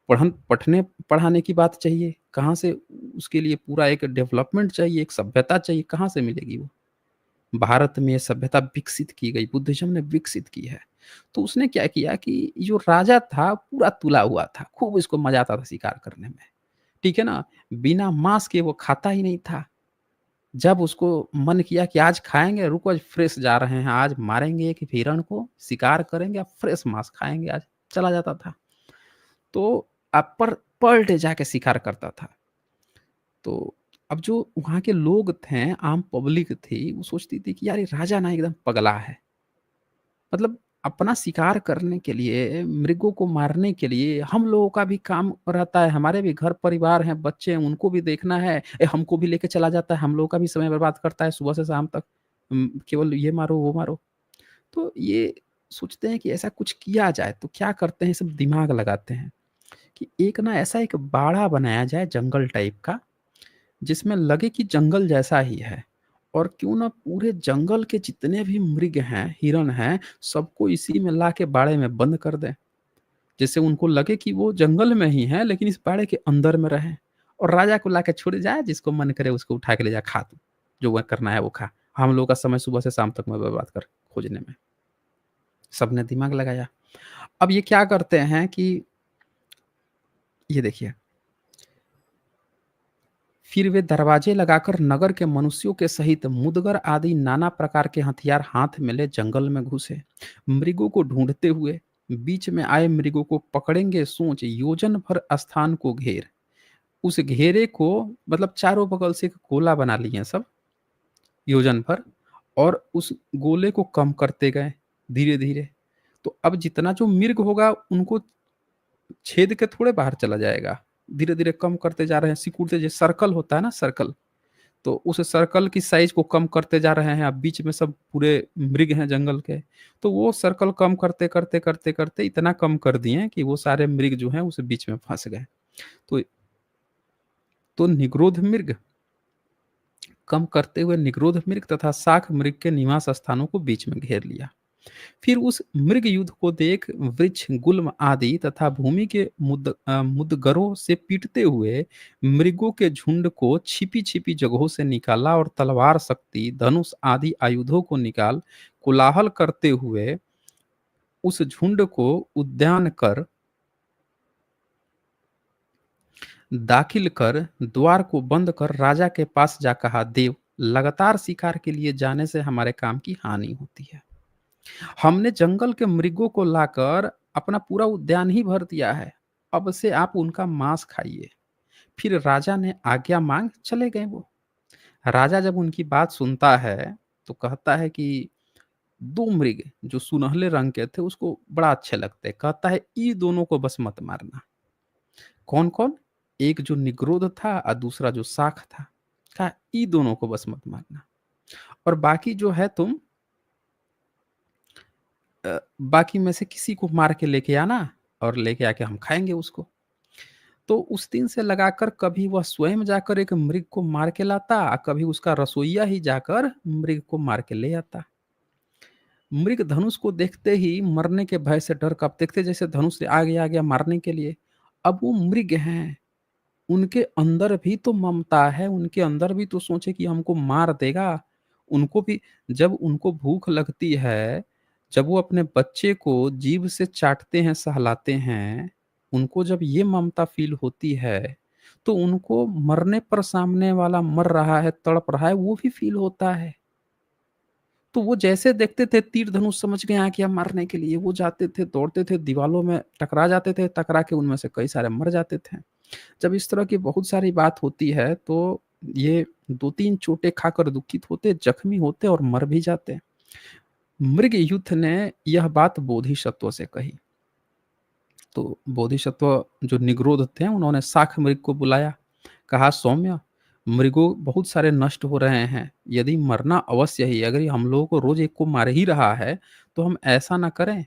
पढ़ने पढ़ाने की बात चाहिए, कहाँ से उसके लिए पूरा एक डेवलपमेंट चाहिए, एक सभ्यता चाहिए, कहाँ से मिलेगी वो? भारत में ये सभ्यता विकसित की गई, बुद्धिज़्म ने विकसित की है। तो उसने क्या किया कि जो राजा था पूरा तुला हुआ था, खूब इसको मज़ा आता था शिकार करने में, ठीक है ना? बिना माँस के वो खाता ही नहीं था। जब उसको मन किया कि आज खाएँगे, रुको आज फ्रेश जा रहे हैं, आज मारेंगे एक हिरण को, शिकार करेंगे, अब फ्रेश माँस खाएँगे आज, चला जाता था। तो पर डे जाके शिकार करता था। तो अब जो वहाँ के लोग थे, आम पब्लिक थी, वो सोचती थी कि यार ये राजा ना एकदम पगला है। मतलब अपना शिकार करने के लिए, मृगों को मारने के लिए हम लोगों का भी काम रहता है, हमारे भी घर परिवार हैं, बच्चे हैं, उनको भी देखना है। हमको भी लेके चला जाता है, हम लोगों का भी समय बर्बाद करता है सुबह से शाम तक। केवल ये मारो, वो मारो। तो ये सोचते हैं कि ऐसा कुछ किया जाए, तो क्या करते हैं सब दिमाग लगाते हैं कि एक ना ऐसा एक बाड़ा बनाया जाए जंगल टाइप का, जिसमें लगे कि जंगल जैसा ही है, और क्यों ना पूरे जंगल के जितने भी मृग हैं, हिरन हैं, सबको इसी में ला के बाड़े में बंद कर दें। जिससे उनको लगे कि वो जंगल में ही हैं, लेकिन इस बाड़े के अंदर में रहें, और राजा को लाके छोड़ जाए, जिसको मन करे उसको उठा के ले जा, खा तू, जो वह करना है वो खा। हम लोगों का समय सुबह से शाम तक में बर्बाद कर खोजने में। सबने दिमाग लगाया। अब ये क्या करते हैं कि ये देखिए, फिर वे दरवाजे लगाकर नगर के मनुष्यों के सहित मुदगर आदि नाना प्रकार के हथियार हाथ में ले जंगल में घुसे। मृगों को ढूंढते हुए बीच में आए मृगों को पकड़ेंगे सोच योजन भर स्थान को घेर। उस घेरे को मतलब चारों बगल से एक गोला बना लिए सब, योजन भर, और उस गोले को कम करते गए धीरे धीरे। तो अब जितना जो मृग होगा उनको छेद के थोड़े बाहर चला जाएगा, धीरे धीरे कम करते जा रहे हैं, सिकुड़ते, जैसे सर्कल होता है ना, सर्कल, तो उस सर्कल की साइज को कम करते जा रहे हैं। अब बीच में सब पूरे मृग हैं जंगल के, तो वो सर्कल कम करते करते करते करते इतना कम कर दिए कि वो सारे मृग जो हैं उस बीच में फंस गए। तो निग्रोध मृग कम करते हुए निग्रोध मृग तथा शाख मृग के निवास स्थानों को बीच में घेर लिया। फिर उस मृग युद्ध को देख वृक्ष गुल्म आदि तथा भूमि के मुदगरों से पीटते हुए मृगों के झुंड को छिपी छिपी जगहों से निकाला, और तलवार शक्ति धनुष आदि आयुधों को निकाल कोलाहल करते हुए उस झुंड को उद्यान कर दाखिल कर द्वार को बंद कर राजा के पास जा कहा, देव, लगातार शिकार के लिए जाने से हमारे काम की हानि होती है। हमने जंगल के मृगों को लाकर अपना पूरा उद्यान ही भर दिया है। अब से आप उनका मांस खाइए। फिर राजा ने आज्ञा मांग चले गए वो। राजा जब उनकी बात सुनता है तो कहता है कि दो मृग जो सुनहले रंग के थे उसको बड़ा अच्छे लगते, कहता है ई दोनों को बस मत मारना। कौन कौन? एक जो निग्रोध था और दूसरा जो शाख था। कहा ई दोनों को बस मत मारना, और बाकी जो है तुम बाकी में से किसी को मार के लेके आना, और लेके आके हम खाएंगे उसको। तो उस दिन से लगाकर कभी वह स्वयं जाकर एक मृग को मार के लाता, कभी उसका रसोइया ही जाकर मृग को मार के ले आता। मृग धनुष को देखते ही मरने के भय से डर कांपते थे, जैसे धनुष से आ गया मारने के लिए। अब वो मृग हैं, उनके अंदर भी तो ममता है, उनके अंदर भी तो सोचे कि हमको मार देगा। उनको भी जब उनको भूख लगती है, जब वो अपने बच्चे को जीभ से चाटते हैं, सहलाते हैं, उनको जब ये ममता फ़ील होती है, तो उनको मरने पर सामने वाला मर रहा है, तड़प रहा है, वो भी फ़ील होता है। तो वो जैसे देखते थे तीर धनुष समझ के आ गया मारने के लिए, वो जाते थे, दौड़ते थे, दीवालों में टकरा जाते थे, टकरा के उनमें से कई सारे मर जाते थे। जब इस तरह की बहुत सारी बात होती है तो ये 2-3 चोटें खाकर दुखित होते, जख्मी होते और मर भी जाते। मृग युद्ध ने यह बात बोधिसत्व से कही। तो बोधिसत्व जो निग्रोध थे उन्होंने शाख मृग को बुलाया, कहा सौम्य, मृगों बहुत सारे नष्ट हो रहे हैं, यदि मरना अवश्य ही, अगर ये हम लोगों को रोज एक को मार ही रहा है, तो हम ऐसा ना करें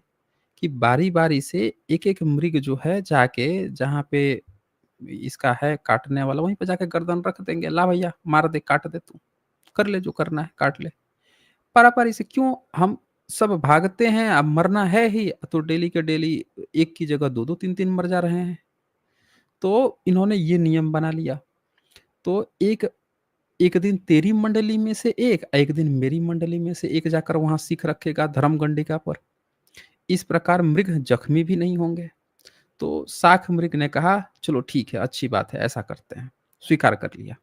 कि बारी बारी से एक एक मृग जो है जाके जहाँ पे इसका है काटने वाला वहीं पे जाके गर्दन रख देंगे, ला भैया मार दे, काट दे तू, कर ले जो करना है काट ले। पारापारी से क्यों हम सब भागते हैं, अब मरना है ही तो डेली के डेली एक की जगह दो दो तीन तीन मर जा रहे हैं। तो इन्होंने ये नियम बना लिया। तो एक एक दिन तेरी मंडली में से एक दिन मेरी मंडली में से एक जाकर वहां सीख रखेगा धर्म गंडिका पर। इस प्रकार मृग जख्मी भी नहीं होंगे। तो शाख मृग ने कहा चलो ठीक है, अच्छी बात है, ऐसा करते हैं, स्वीकार कर लिया।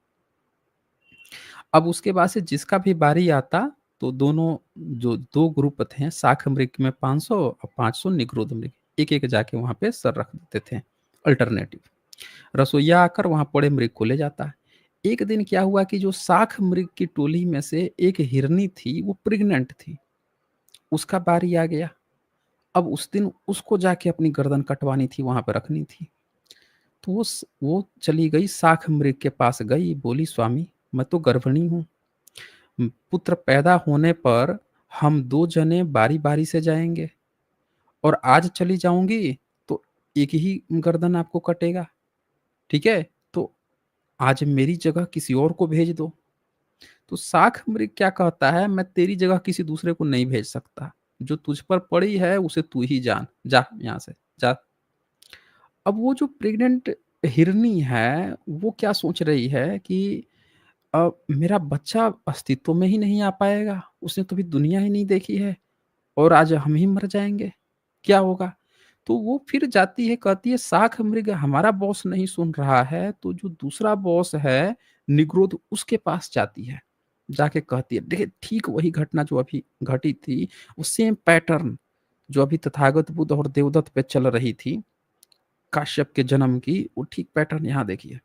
अब उसके बाद से जिसका भी बारी आता, तो दोनों जो दो ग्रुप थे, शाख मृग में 500 और 500 निग्रोध मृग, एक एक जाके वहां पे सर रख देते थे अल्टरनेटिव। रसोईया आकर वहां पड़े मृग को ले जाता। एक दिन क्या हुआ कि जो शाख मृग की टोली में से एक हिरनी थी, वो प्रेग्नेंट थी, उसका बारी आ गया। अब उस दिन उसको जाके अपनी गर्दन कटवानी थी, वहां पर रखनी थी। तो वो चली गई, शाख मृग के पास गई, बोली स्वामी मैं तो गर्भिणी हूँ, पुत्र पैदा होने पर हम दो जने बारी बारी से जाएंगे, और आज चली जाऊंगी तो एक ही गर्दन आपको कटेगा, ठीक है? तो आज मेरी जगह किसी और को भेज दो। तो शाख मृग क्या कहता है, मैं तेरी जगह किसी दूसरे को नहीं भेज सकता। जो तुझ पर पड़ी है उसे तू ही जान। जा यहाँ से, जा। अब वो जो प्रेग्नेंट हिरनी है, वो क्या सोच रही है कि मेरा बच्चा अस्तित्व में ही नहीं आ पाएगा, उसने कभी दुनिया ही नहीं देखी है और आज हम ही मर जाएँगे, क्या होगा? तो वो फिर जाती है, कहती है शाख मृग हमारा बॉस नहीं सुन रहा है, तो जो दूसरा बॉस है निग्रोध, उसके पास जाती है। जाके कहती है, देखिए ठीक वही घटना जो अभी घटी थी, वो सेम पैटर्न जो अभी तथागत बुद्ध और देवदत्त पे चल रही थी, काश्यप के जन्म की, वो ठीक पैटर्न यहाँ देखिए।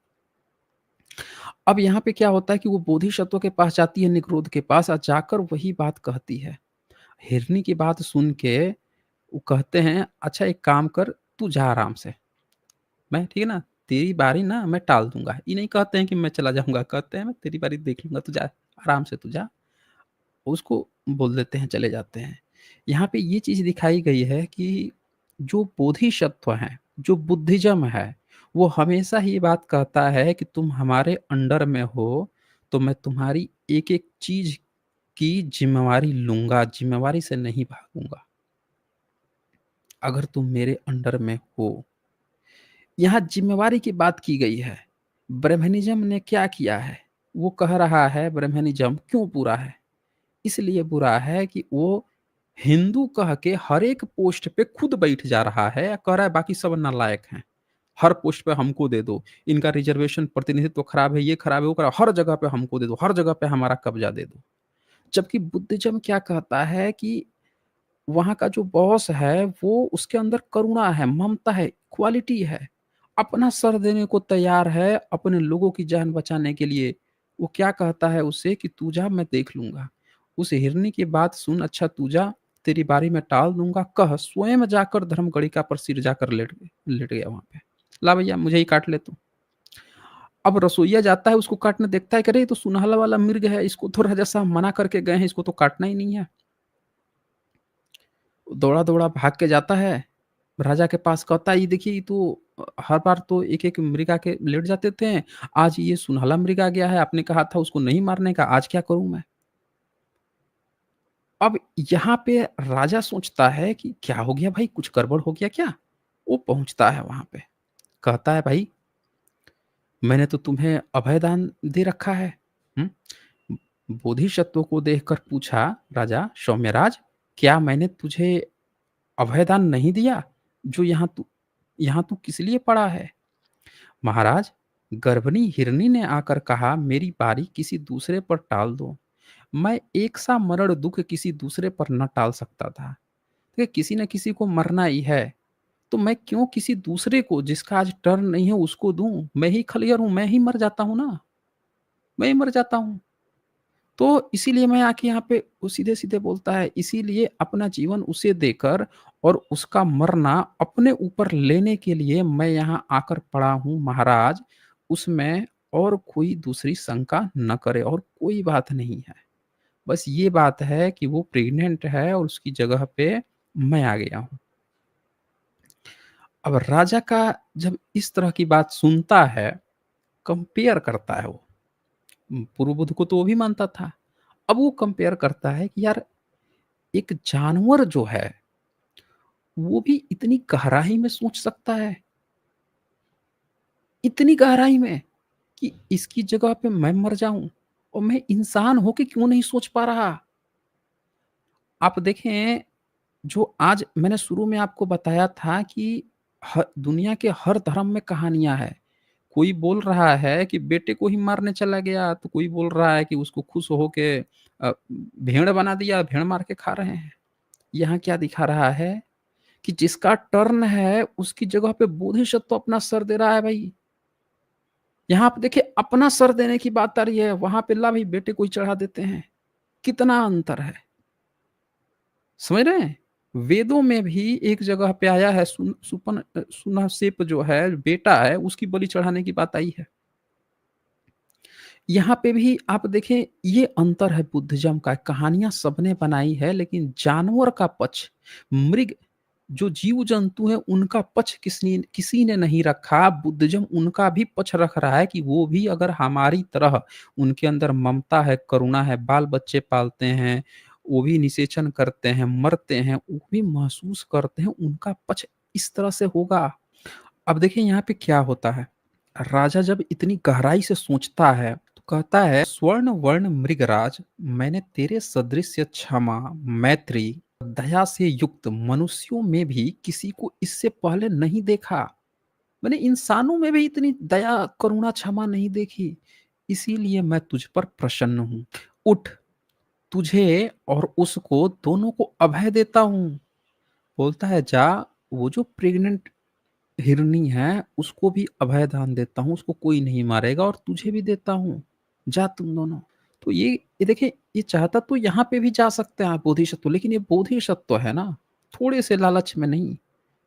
अब यहाँ पे क्या होता है कि वो बोधिसत्व के पास जाती है, निग्रोध के पास, और जाकर वही बात कहती है। हिरनी की बात सुन के वो कहते हैं, अच्छा एक काम कर, तू जा आराम से, मैं ठीक है ना, तेरी बारी ना मैं टाल दूँगा। ये नहीं कहते हैं कि मैं चला जाऊँगा, कहते हैं मैं तेरी बारी देख लूँगा, तू जा, आराम से तू जा। उसको बोल देते हैं, चले जाते हैं। यहाँ पे ये चीज़ दिखाई गई है कि जो बोधिसत्व हैं, जो बुद्धिज़्म है, वो हमेशा ही ये बात कहता है कि तुम हमारे अंडर में हो, तो मैं तुम्हारी एक-एक चीज़ की ज़िम्मेवारी लूँगा, ज़िम्मेवारी से नहीं भागूँगा, अगर तुम मेरे अंडर में हो। यहाँ ज़िम्मेवारी की बात की गई है। ब्रह्मनिज़्म ने क्या किया है? वो कह रहा है ब्रह्मनिज़्म क्यों बुरा है? इसलिए बुरा है कि वो हिंदू कह के हर एक पोस्ट पे खुद बैठ जा रहा है, या कह रहा है बाकी सब नालायक हैं। हर पोस्ट पे हमको दे दो, इनका रिज़र्वेशन प्रतिनिधित्व खराब है, ये खराब है, वो खराब, हर जगह पे हमको दे दो, हर जगह पे हमारा कब्ज़ा दे दो। जबकि बुद्धिज़्म क्या कहता है कि वहाँ का जो बॉस है, वो उसके अंदर करुणा है, ममता है, इक्वालिटी है। अपना सर देने को तैयार है, अपने लोगों की जान बचाने के लिए। वो क्या कहता है उससे कि तू जा, मैं देख लूँगा। उस हिरनी की बात सुन, अच्छा तू जा, तेरी बारी मैं टाल दूँगा, कह स्वयं जाकर धर्मगढ़िका पर सिर जाकर लेट गया वहाँ पे। ला भैया मुझे ही काट ले तू। अब रसोइया जाता है, उसको काटने देखता है कि अरे ये तो सुनहला वाला मृग है, इसको तो राजा साहब मना करके गए हैं, इसको तो काटना ही नहीं है। दौड़ा-दौड़ा भाग के जाता है, राजा के पास कहता है, "ये देखिए ये तो हर बार तो एक-एक मृग आके लेट जाते थे, आज ये सुनहला मृग आ गया है, आपने कहा था उसको नहीं मारने का, आज क्या करूँ मैं?" अब यहाँ पे राजा सोचता है कि क्या हो गया भाई, कुछ गड़बड़ हो गया क्या? वो पहुँचता है वहाँ पे, कहता है, "भाई, मैंने तो तुम्हें अभयदान दे रखा है।" हुँ? बोधिसत्व को देखकर पूछा राजा, "सौम्यराज, क्या मैंने तुझे अभयदान नहीं दिया, जो यहाँ तू किस लिए पड़ा है?" महाराज, गर्भिणी हिरनी ने आकर कहा, मेरी बारी किसी दूसरे पर टाल दो। मैं एक सा मरण दुख किसी दूसरे पर न टाल सकता था। देखिए, किसी न किसी को मरना ही है, तो मैं क्यों किसी दूसरे को, जिसका आज टर्न नहीं है, उसको दूं? मैं ही खलियर हूं, मैं ही मर जाता हूं ना, मैं ही मर जाता हूं। तो इसीलिए मैं आके यहाँ पे वो सीधे-सीधे बोलता है, इसीलिए अपना जीवन उसे देकर और उसका मरना अपने ऊपर लेने के लिए मैं यहाँ आकर पड़ा हूँ महाराज, उसमें और कोई दूसरी शंका न करे और कोई बात नहीं है। बस ये बात है कि वो प्रेग्नेंट है और उसकी जगह पे मैं आ गया हूँ। अब राजा का जब इस तरह की बात सुनता है, कंपेयर करता है वो। पूर्व बुद्ध को तो वो भी मानता था। अब वो कंपेयर करता है कि यार, एक जानवर जो है, वो भी इतनी गहराई में सोच सकता है, इतनी गहराई में कि इसकी जगह पे मैं मर जाऊँ और मैं इंसान होके क्यों नहीं सोच पा रहा? आप देखें, जो आज मैंने शुरू में आपको बताया था कि दुनिया के हर धर्म में कहानियाँ हैं। कोई बोल रहा है कि बेटे को ही मारने चला गया, तो कोई बोल रहा है कि उसको खुश होके भेड़ बना दिया, भेड़ मार के खा रहे हैं। यहाँ क्या दिखा रहा है कि जिसका टर्न है, उसकी जगह पे बोधिसत्व अपना सर दे रहा है भाई। यहाँ पे देखिए, अपना सर देने की बात आ रही है, वहाँ पे ला भई बेटे को ही चढ़ा देते हैं। कितना अंतर है, समझ रहे हैं? वेदों में भी एक जगह पे आया है, सुनहसेप जो है, बेटा है, उसकी बलि चढ़ाने की बात आई है। यहाँ पे भी आप देखें, ये अंतर है बुद्धिज़्म का, कहानियाँ सबने बनाई है लेकिन जानवर का पक्ष, मृग जो जीव-जंतु हैं उनका पक्ष किसी किसी ने नहीं रखा, बुद्धिज़्म उनका भी पक्ष रख रहा है कि वो भी अगर हमारी तरह उनके अंदर ममता है, करुणा है, बाल-बच्चे पालते हैं, वो भी निषेचन करते हैं, मरते हैं, वो भी महसूस करते हैं, उनका पक्ष इस तरह से होगा। अब देखिए यहाँ पे क्या होता है, राजा जब इतनी गहराई से सोचता है, तो कहता है स्वर्ण वर्ण मृगराज मैंने तेरे सदृश्य क्षमा, मैत्री, दया से युक्त मनुष्यों में भी किसी को इससे पहले नहीं देखा। मैंने इंसानों में भी इतनी दया, करुणा, क्षमा नहीं देखी। इसीलिए मैं तुझ पर प्रसन्न हूँ। उठ, तुझे और उसको दोनों को अभय देता हूँ। बोलता है जा, वो जो प्रेग्नेंट हिरनी है, उसको भी अभय दान देता हूँ, उसको कोई नहीं मारेगा और तुझे भी देता हूँ, जा तुम दोनों। तो ये देखिए, ये चाहता तो यहाँ पे भी जा सकते हैं आप बोधिसत्व, लेकिन ये बोधिसत्व है ना, थोड़े से लालच में नहीं।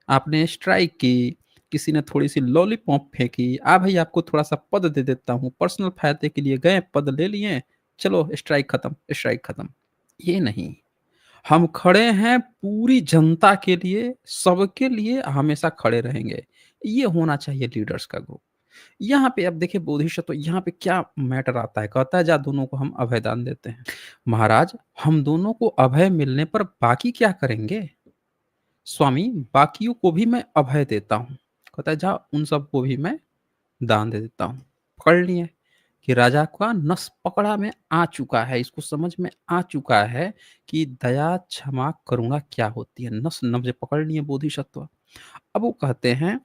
आपने स्ट्राइक की, किसी ने थोड़ी-सी लॉलीपॉप फेंकी, भई आपको थोड़ा-सा पद दे देता हूँ, पर्सनल फ़ायदे के लिए गए, पद ले लिए, चलो स्ट्राइक खत्म, स्ट्राइक खत्म। ये नहीं। हम खड़े हैं पूरी जनता के लिए, सबके लिए हमेशा खड़े रहेंगे। ये होना चाहिए लीडर्स का ग्रुप। यहाँ पे अब देखिए बोधिसत्व यहाँ पे क्या मैटर आता है, कहता है जा दोनों को हम अभय दान देते हैं। महाराज हम दोनों को अभय मिलने पर बाकी क्या करेंगे? स्वामी बाकियों को भी मैं अभय देता हूँ। कहता है जा उन सबको भी मैं दान दे देता हूँ। पकड़ लिए कि राजा का नस पकड़ा में आ चुका है, इसको समझ में आ चुका है कि दया, क्षमा, करुणा क्या होती है। नस नब्ज पकड़ लिए बोधिसत्व। अब वो कहते हैं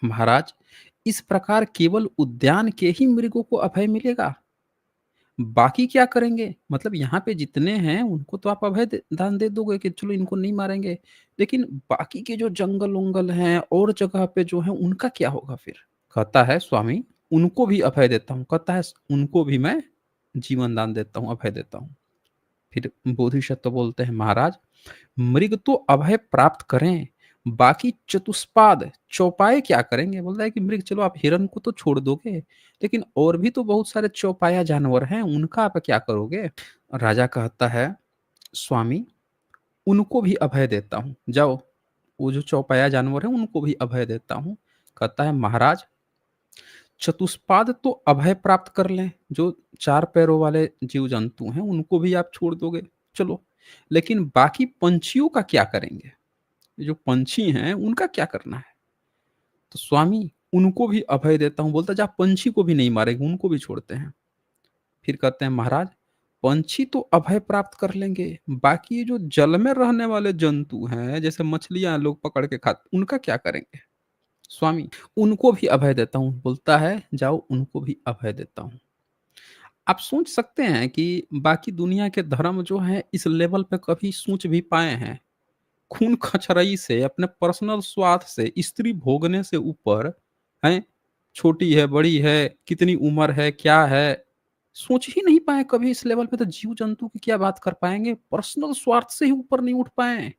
महाराज इस प्रकार केवल उद्यान के ही मृगों को अभय मिलेगा, बाकी क्या करेंगे? मतलब यहाँ पे जितने हैं उनको तो आप अभय दान दे दोगे कि चलो इनको नहीं मारेंगे, लेकिन बाकी के जो जंगल उंगल हैं और जगह पे जो है उनका क्या होगा फिर? कहता है स्वामी उनको भी अभय देता हूँ। कहता है उनको भी मैं जीवन दान देता हूँ, अभय देता हूँ। फिर बोधिसत्व बोलते हैं महाराज मृग तो अभय प्राप्त करें, बाकी चतुष्पाद चौपाए क्या करेंगे? बोलता है कि मृग चलो आप हिरन को तो छोड़ दोगे, लेकिन और भी तो बहुत सारे चौपाया जानवर हैं, उनका आप क्या करोगे? राजा कहता है स्वामी उनको भी अभय देता हूँ, जाओ वो जो चौपाया जानवर है उनको भी अभय देता हूँ। कहता है महाराज चतुष्पाद तो अभय प्राप्त कर लें, जो 4 पैरों वाले जीव-जंतु हैं, उनको भी आप छोड़ दोगे, चलो। लेकिन बाकी पंछियों का क्या करेंगे? ये जो पंछी हैं, उनका क्या करना है? तो स्वामी, उनको भी अभय देता हूँ, बोलता जा पंछी को भी नहीं मारेंगे, उनको भी छोड़ते हैं। फिर कहते हैं महाराज, पंछी तो अभय प्राप्त कर लेंगे, बाकी ये जो जल में रहने वाले जंतु हैं, जैसे मछलियाँ लोग पकड़ के खाते, उनका क्या करेंगे? स्वामी, उनको भी अभय देता हूँ, बोलता है जाओ उनको भी अभय देता हूँ। आप सोच सकते हैं कि बाकी दुनिया के धर्म जो हैं इस लेवल पे कभी सोच भी पाए हैं? खून खचरई से, अपने पर्सनल स्वार्थ से, स्त्री भोगने से ऊपर, हैं? छोटी है, बड़ी है, कितनी उम्र है, क्या है? सोच ही नहीं पाए कभी इस लेवल पे तो जीव-जंतु की क्या बात कर पाएँगे? पर्सनल स्वार्थ से ही ऊपर नहीं उठ पाए हैं।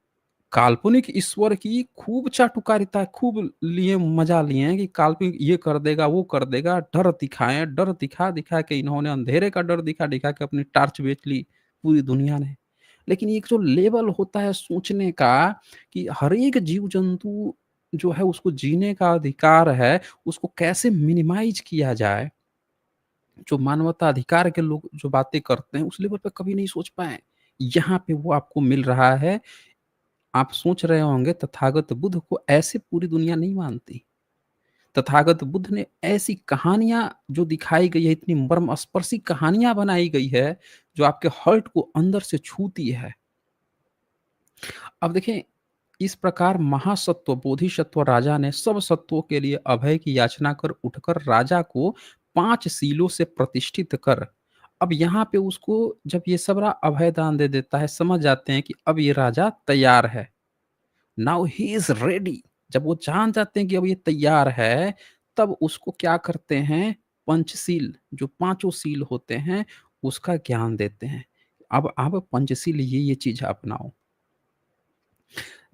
काल्पनिक ईश्वर की खूब चाटुकारिता खूब लिए मजा लिए हैं कि काल्पनिक ये कर देगा, वो कर देगा, डर दिखाएँ, डर दिखा-दिखा के इन्होंने अंधेरे का डर दिखा-दिखा के अपनी टॉर्च बेच ली पूरी दुनिया ने। लेकिन एक जो लेवल होता है सोचने का कि हर एक जीव-जंतु जो है उसको जीने का अधिकार है, उसको कैसे मिनिमाइज़ किया जाए, जो मानवता अधिकार के लोग जो बातें करते हैं, उस लेवल पे कभी नहीं सोच पाए। यहाँ पे वो आपको मिल रहा है। आप सोच रहे होंगे तथागत बुद्ध को ऐसे पूरी दुनिया नहीं मानती। तथागत बुद्ध ने ऐसी कहानियाँ जो दिखाई गई है, इतनी मर्मस्पर्शी कहानियाँ बनाई गई है, जो आपके हर्ट को अंदर से छूती है। अब देखें, इस प्रकार महासत्व बोधिसत्व राजा ने सब सत्वों के लिए अभय की याचना कर उठकर राजा को 5 सीलों से प्रतिष्ठित कर, अब यहाँ पे उसको जब ये सबरा अभय दान दे देता है, समझ जाते हैं कि अब ये राजा तैयार है। Now he is ready. जब वो जान जाते हैं कि अब ये तैयार है, तब उसको क्या करते हैं, पंचशील जो पांचों सील होते हैं उसका ज्ञान देते हैं। अब पंचशील ये चीज अपनाओ,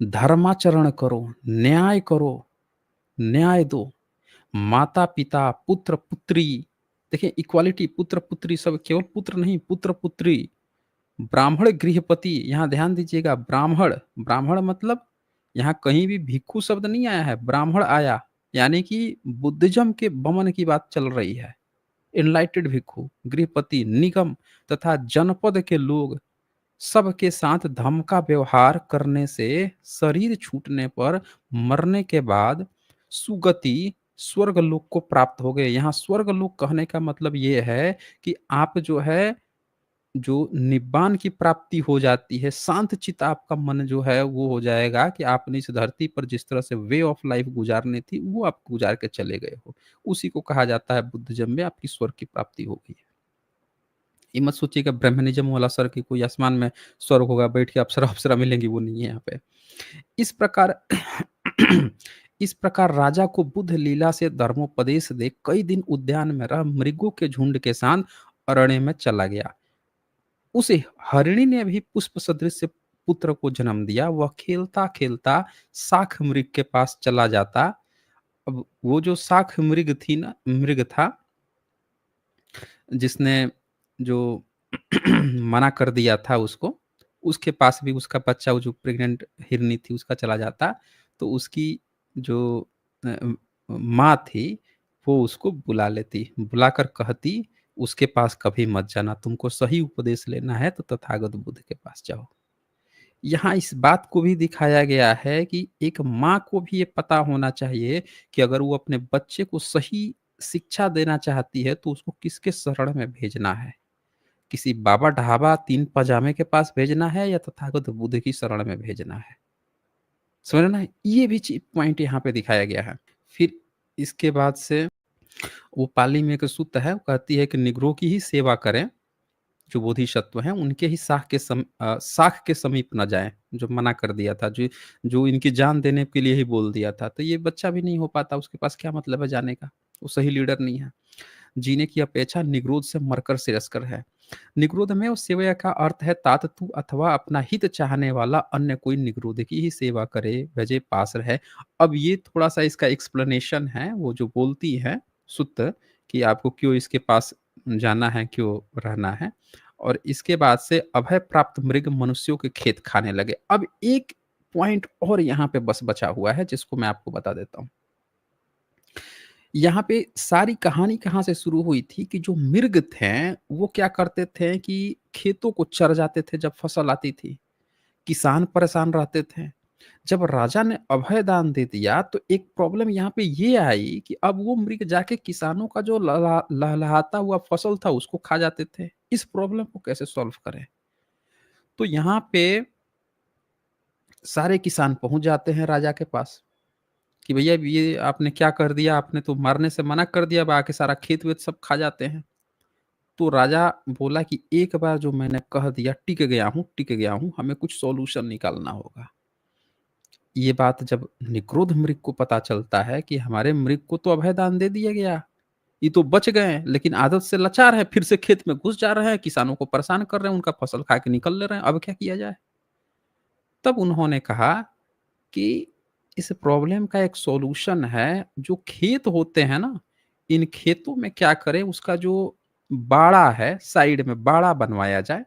धर्माचरण करो, न्याय करो, न्याय दो, माता पिता पुत्र पुत्री, देखिए इक्वालिटी, पुत्र पुत्री सब, केवल पुत्र नहीं पुत्र पुत्री, ब्राह्मण गृहपति, यहाँ ध्यान दीजिएगा, ब्राह्मण ब्राह्मण मतलब यहाँ कहीं भी भिक्षु शब्द नहीं आया है, ब्राह्मण आया, यानी कि बुद्धिज़्म के वमन की बात चल रही है। एनलाइटेड भिक्षु, गृहपति, निगम तथा जनपद के लोग सबके साथ धर्म का व्यवहार करने से शरीर छूटने पर मरने के बाद सुगति स्वर्गलोक को प्राप्त हो गए। यहाँ स्वर्गलोक कहने का मतलब ये है कि आप जो है, जो निब्बान की प्राप्ति हो जाती है, शांत चित्त आपका मन जो है वो हो जाएगा कि आपने इस धरती पर जिस तरह से वे ऑफ लाइफ गुजारनी थी, वो आप गुजार के चले गए हो। उसी को कहा जाता है बुद्धिज़्म में आपकी स्वर्ग की प्राप्ति हो गई है। ये मत सोचिएगा ब्रह्मनिज़्म वाला सर कि कोई आसमान में स्वर्ग होगा, बैठ के अप्सरा-वप्सरा मिलेंगी, वो नहीं है यहाँ पे। इस प्रकार इस प्रकार राजा को बुद्ध लीला से धर्मोपदेश दे कई दिन उद्यान में रह मृगों के झुंड के साथ अरण्य में चला गया। उसे हरिणी ने भी पुष्प सदृश से पुत्र को जन्म दिया। वह खेलता-खेलता शाख मृग के पास चला जाता। अब वो जो शाख मृग था, जिसने जो मना कर दिया था उसको, उसके पास भी उसका बच्चा, वो जो प्रेग्नेंट हिरनी थी, उसका चला जाता। तो उसकी जो अ, माँ थी, वो उसको बुला लेती, बुलाकर कहती, "उसके पास कभी मत जाना, तुमको सही उपदेश लेना है तो तथागत बुद्ध के पास जाओ।" यहाँ इस बात को भी दिखाया गया है कि एक माँ को भी ये पता होना चाहिए कि अगर वो अपने बच्चे को सही शिक्षा देना चाहती है, तो उसको किसके शरण में भेजना है। किसी बाबा ढाबा 3 पजामे के पास भेजना है या तथागत बुद्ध की शरण में भेजना है। समझ रहे ना? ये भी पॉइंट यहाँ पे दिखाया गया है। फिर इसके बाद से वो पाली में एक सूत्र है, वो कहती है कि निग्रो की ही सेवा करें, जो बोधिसत्व हैं, उनके ही शाख के समीप ना जाएँ, जो मना कर दिया था, जो जो इनकी जान देने के लिए ही बोल दिया था। तो ये बच्चा भी नहीं हो पाता, उसके पास क्या मतलब है जाने का? वो सही लीडर नहीं है। जीने की अपेक्षा निग्रोध से मरकर श्रेयस्कर है। निग्रोध में उस सेवया का अर्थ है ताततु अथवा अपना हित चाहने वाला अन्य कोई निग्रोध की ही सेवा करे, भजे पास रहे। अब ये थोड़ा-सा इसका एक्सप्लेनेशन है, वो जो बोलती हैं सुत्त कि आपको क्यों इसके पास जाना है, क्यों रहना है। और इसके बाद से अभय प्राप्त मृग मनुष्यों के खेत खाने लगे। अब एक पॉइंट और यहाँ पे बस बचा हुआ है, जिसको मैं आपको बता देता हूँ। यहाँ पे सारी कहानी कहाँ से शुरू हुई थी कि जो मृग थे, वो क्या करते थे कि खेतों को चर जाते थे जब फसल आती थी। किसान परेशान रहते थे। जब राजा ने अभय दान दे दिया, तो एक प्रॉब्लम यहाँ पे ये आई कि अब वो मृग जाके किसानों का जो लहलहाता हुआ फसल था, उसको खा जाते थे। इस प्रॉब्लम को कैसे सॉल्व करें? तो यहाँ पे सारे किसान पहुँच जाते हैं राजा के पास कि भैया ये आपने क्या कर दिया? आपने तो मारने से मना कर दिया, अब आके सारा खेत-वेत सब खा जाते हैं। तो राजा बोला कि एक बार जो मैंने कह दिया, टिक गया हूँ, हमें कुछ सॉल्यूशन निकालना होगा। ये बात जब निक्रोध मृग को पता चलता है कि हमारे मृग को तो अभय दान दे दिया गया, ये तो बच गए, लेकिन आदत से लाचार हैं, फिर से खेत में घुस जा रहे हैं, किसानों को परेशान कर रहे हैं, उनका फसल खा के निकल ले रहे हैं, अब क्या किया जाए? तब उन्होंने कहा कि इस प्रॉब्लम का एक सॉल्यूशन है, जो खेत होते हैं ना, इन खेतों में क्या करें, उसका जो बाड़ा है, साइड में बाड़ा बनवाया जाए।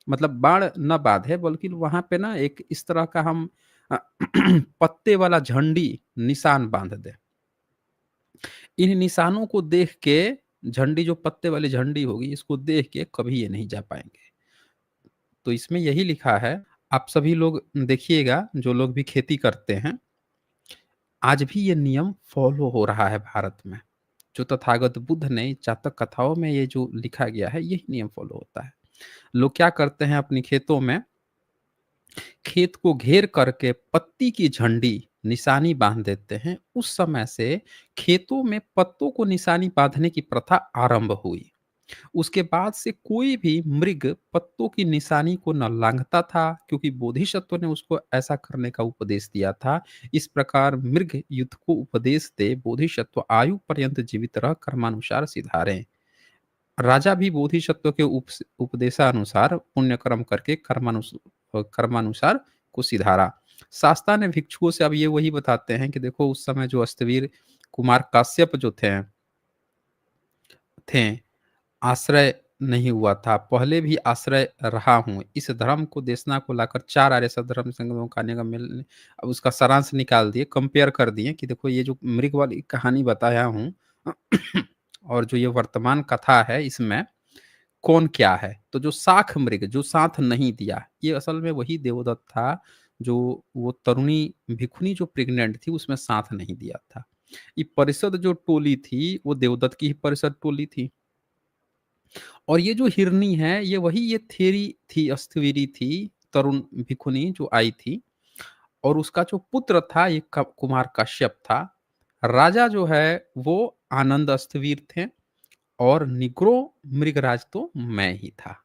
मतलब बाड़ ना बाँधे, बल्कि वहाँ पे ना एक इस तरह का हम पत्ते वाला झंडी निशान बाँध दें। इन निशानों को देख के, झंडी जो पत्ते वाली झंडी होगी, इसको देख के कभी ये नहीं जा पाएँगे। तो इसमें यही लिखा है, आप सभी लोग देखिएगा, जो लोग भी खेती करते हैं, आज भी ये नियम फॉलो हो रहा है भारत में। जो तथागत बुद्ध ने जातक कथाओं में ये जो लिखा गया है, यही नियम फॉलो होता है। लोग क्या करते हैं अपनी खेतों में, खेत को घेर करके पत्ती की झंडी निशानी बांध देते हैं। उस समय से खेतों में पत्तों को निशानी बांधने की प्रथा आरंभ हुई। उसके बाद से कोई भी मृग पत्तों की निशानी को न लांघता था, क्योंकि बोधिसत्व ने उसको ऐसा करने का उपदेश दिया था। इस प्रकार मृग युद्ध को उपदेश दे बोधिसत्व आयु पर्यंत जीवित रह कर्मानुसार सिधारे। राजा भी बोधिसत्व के उपदेशानुसार पुण्य कर्म करके कर्मानुसार को सिधारा। शास्ता ने भिक्षुओं से अब ये वही बताते हैं कि देखो, उस समय जो अस्तवीर कुमार काश्यप जो थे, आश्रय नहीं हुआ था, पहले भी आश्रय रहा हूँ। इस धर्म को देशना को लाकर 4 आर्य सद्धर्म संगमों का निगम मिल अब उसका सारांश निकाल दिए, कंपेयर कर दिए कि देखो ये जो मृग वाली कहानी बताया हूँ और जो ये वर्तमान कथा है इसमें कौन क्या है? तो जो शाख मृग जो साथ नहीं दिया, ये असल में वही देवदत्त था, जो वो तरुणी भिखुनी जो प्रेग्नेंट थी उसमें साथ नहीं दिया था। ये परिषद जो टोली थी, वो देवदत्त की ही परिषद टोली थी। और ये जो हिरनी है, ये वही ये थेरी थी, अस्थविरी थी, तरुण भिखुनी जो आई थी और उसका जो पुत्र था, ये क कुमार कश्यप था। राजा जो है, वो आनंद अस्थवीर थे और निग्रो मृगराज तो मैं ही था।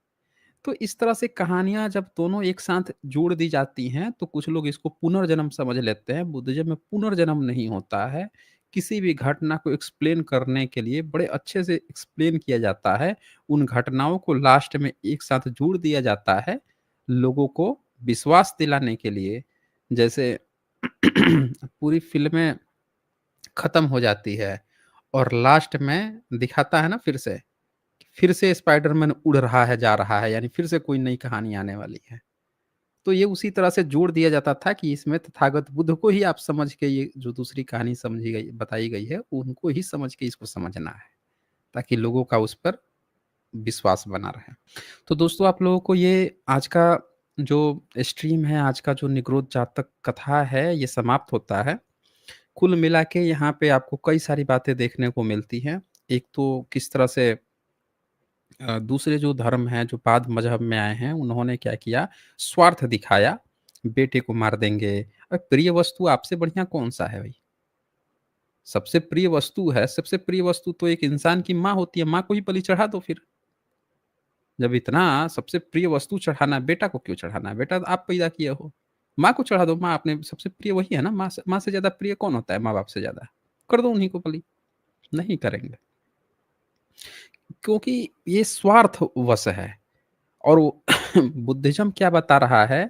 तो इस तरह से कहानियाँ जब दोनों एक साथ जोड़ दी जाती हैं, तो कुछ लोग इसको पुनर्जन्म समझ लेते हैं। बुद्धिज़्म में पुनर्जन्म नहीं होता है। किसी भी घटना को एक्सप्लेन करने के लिए बड़े अच्छे से एक्सप्लेन किया जाता है। उन घटनाओं को लास्ट में एक साथ जोड़ दिया जाता है, लोगों को विश्वास दिलाने के लिए। जैसे पूरी फ़िल्में खत्म हो जाती है और लास्ट में दिखाता है ना फिर से स्पाइडरमैन उड़ रहा है, जा रहा है, यानी फिर से कोई नई कहानी आने वाली है। तो ये उसी तरह से जोड़ दिया जाता था कि इसमें तथागत बुद्ध को ही आप समझ के ये जो दूसरी कहानी समझी गई बताई गई है, उनको ही समझ के इसको समझना है, ताकि लोगों का उस पर विश्वास बना रहे। तो दोस्तों आप लोगों को ये आज का जो स्ट्रीम है, आज का जो निगरोध जातक कथा है, ये समाप्त होता है। कुल मिला के यहाँ पे आपको कई सारी बातें देखने को मिलती हैं। एक तो किस तरह से दूसरे जो धर्म हैं, जो बाद मज़हब में आए हैं, उन्होंने क्या किया, स्वार्थ दिखाया, बेटे को मार देंगे। प्रिय वस्तु आपसे बढ़िया कौन-सा है भई? सबसे प्रिय वस्तु है, सबसे प्रिय वस्तु तो एक इंसान की माँ होती है, माँ को ही बलि चढ़ा दो फिर। जब इतना सबसे प्रिय वस्तु चढ़ाना है, बेटा को क्यों चढ़ाना है? बेटा तो आप पैदा किए हो। माँ को चढ़ा दो, माँ आपने सबसे प्रिय वही है ना, माँ से ज़्यादा प्रिय कौन होता है माँ-बाप से ज़्यादा? कर दो उन्हीं को बलि। नहीं करेंगे, क्योंकि ये स्वार्थवश है। और वो बुद्धिज़्म क्या बता रहा है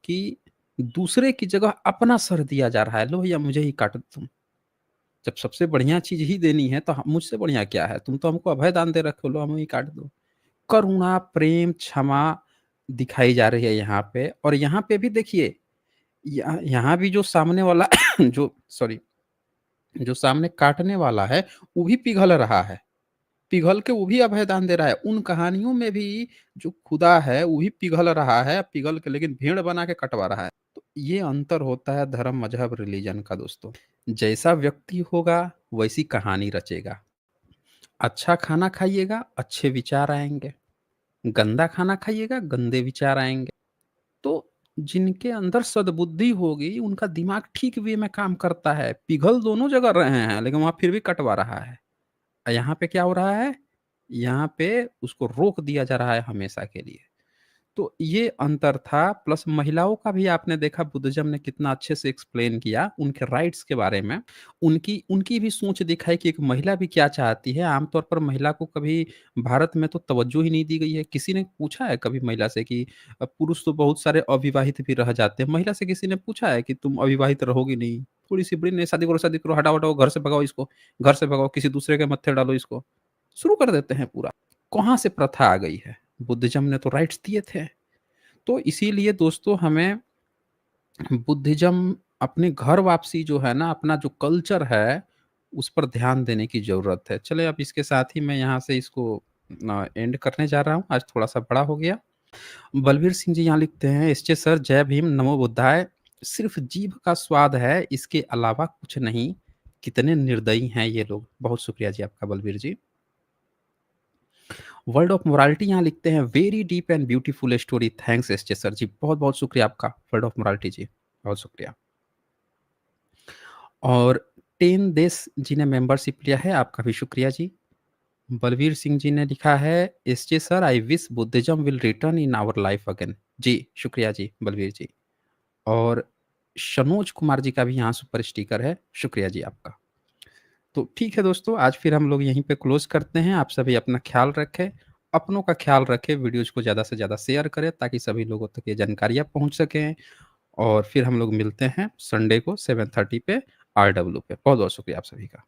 कि दूसरे की जगह अपना सर दिया जा रहा है, लो भैया मुझे ही काट दो तुम। जब सबसे बढ़िया चीज़ ही देनी है तो ह मुझसे बढ़िया क्या है? तुम तो हमको अभय दान दे रखे हो, लो हमें ही काट दो। करुणा, प्रेम, क्षमा दिखाई जा रही है यहाँ पे और यहाँ पे भी देखिए, यहाँ भी जो सामने वाला जो सॉरी जो सामने काटने वाला है, वो भी पिघल रहा है। पिघल के वो भी अभयदान दे रहा है। उन कहानियों में भी जो खुदा है, वो भी पिघल रहा है, पिघल के लेकिन भेड़ बना के कटवा रहा है। तो ये अंतर होता है धर्म, मज़हब, रिलिजन का दोस्तों। जैसा व्यक्ति होगा, वैसी कहानी रचेगा। अच्छा खाना खाइएगा, अच्छे विचार आएँगे। गंदा खाना खाइएगा, गंदे विचार आएँगे। तो जिनके अंदर सद्बुद्धि होगी, उनका दिमाग ठीक वे में काम करता है। पिघल दोनों जगह रहे हैं, लेकिन वहाँ फिर भी कटवा रहा है। यहाँ पे क्या हो रहा है? यहाँ पे उसको रोक दिया जा रहा है हमेशा के लिए। तो ये अंतर था प्लस महिलाओं का भी आपने देखा बुद्धिज़्म ने कितना अच्छे से एक्सप्लेन किया उनके राइट्स के बारे में। उनकी उनकी भी सोच दिखाई कि एक महिला भी क्या चाहती है। आमतौर पर महिला को कभी भारत में तो तवज्जो ही नहीं दी गई है। किसी ने पूछा है कभी महिला से कि पुरुष तो बहुत सारे अविवाहित भी रह जाते हैं। महिला से किसी ने पूछा है कि तुम अविवाहित रहोगी नहीं? थोड़ी-सी बड़ी नहीं शादी करो, हटाओ, हटाओ, घर से भगाओ इसको, घर से भगाओ, किसी दूसरे के मत्थे डालो इसको। शुरू कर देते हैं पूरा। कहाँ से प्रथा आ गई है? बुद्धिज़्म ने तो राइट्स दिए थे। तो इसीलिए दोस्तों हमें बुद्धिज़्म अपने घर वापसी जो है ना, अपना जो कल्चर है, उस पर ध्यान देने की ज़रूरत है। चलिए अब इसके साथ ही मैं यहाँ से इसको एंड करने जा रहा हूँ, आज थोड़ा-सा बड़ा हो गया। बलवीर सिंह जी यहाँ लिखते हैं, "एसचे सर जय भीम, नमो बुद्धाय। सिर्फ़ जीभ का स्वाद है, इसके अलावा कुछ नहीं। कितने निर्दयी हैं ये लोग।" बहुत शुक्रिया जी आपका Balveer ji. World of morality यहाँ लिखते हैं, very deep and beautiful story, thanks SJ sir ji. बहुत बहुत शुक्रिया आपका वर्ल्ड ऑफ मोरालिटी जी, बहुत शुक्रिया। और 10 देश जी ने मेंबरशिप लिया है, आपका भी शुक्रिया जी। बलवीर सिंह जी ने लिखा है, SJ sir I wish Buddhism will return in our life again. जी शुक्रिया जी बलवीर जी। और शनोज कुमार जी का भी यहाँ सुपर स्टिकर है, शुक्रिया जी आपका। तो ठीक है दोस्तों, आज फिर हम लोग यहीं पे क्लोज़ करते हैं। आप सभी अपना ख़्याल रखें, अपनों का ख़्याल रखें, वीडियोज़ को ज़्यादा से ज़्यादा शेयर करें ताकि सभी लोगों तक ये जानकारियाँ पहुँच सकें और फिर हम लोग मिलते हैं संडे को 7:30 पे आरडब्ल्यू पे। बहुत-बहुत शुक्रिया आप सभी का।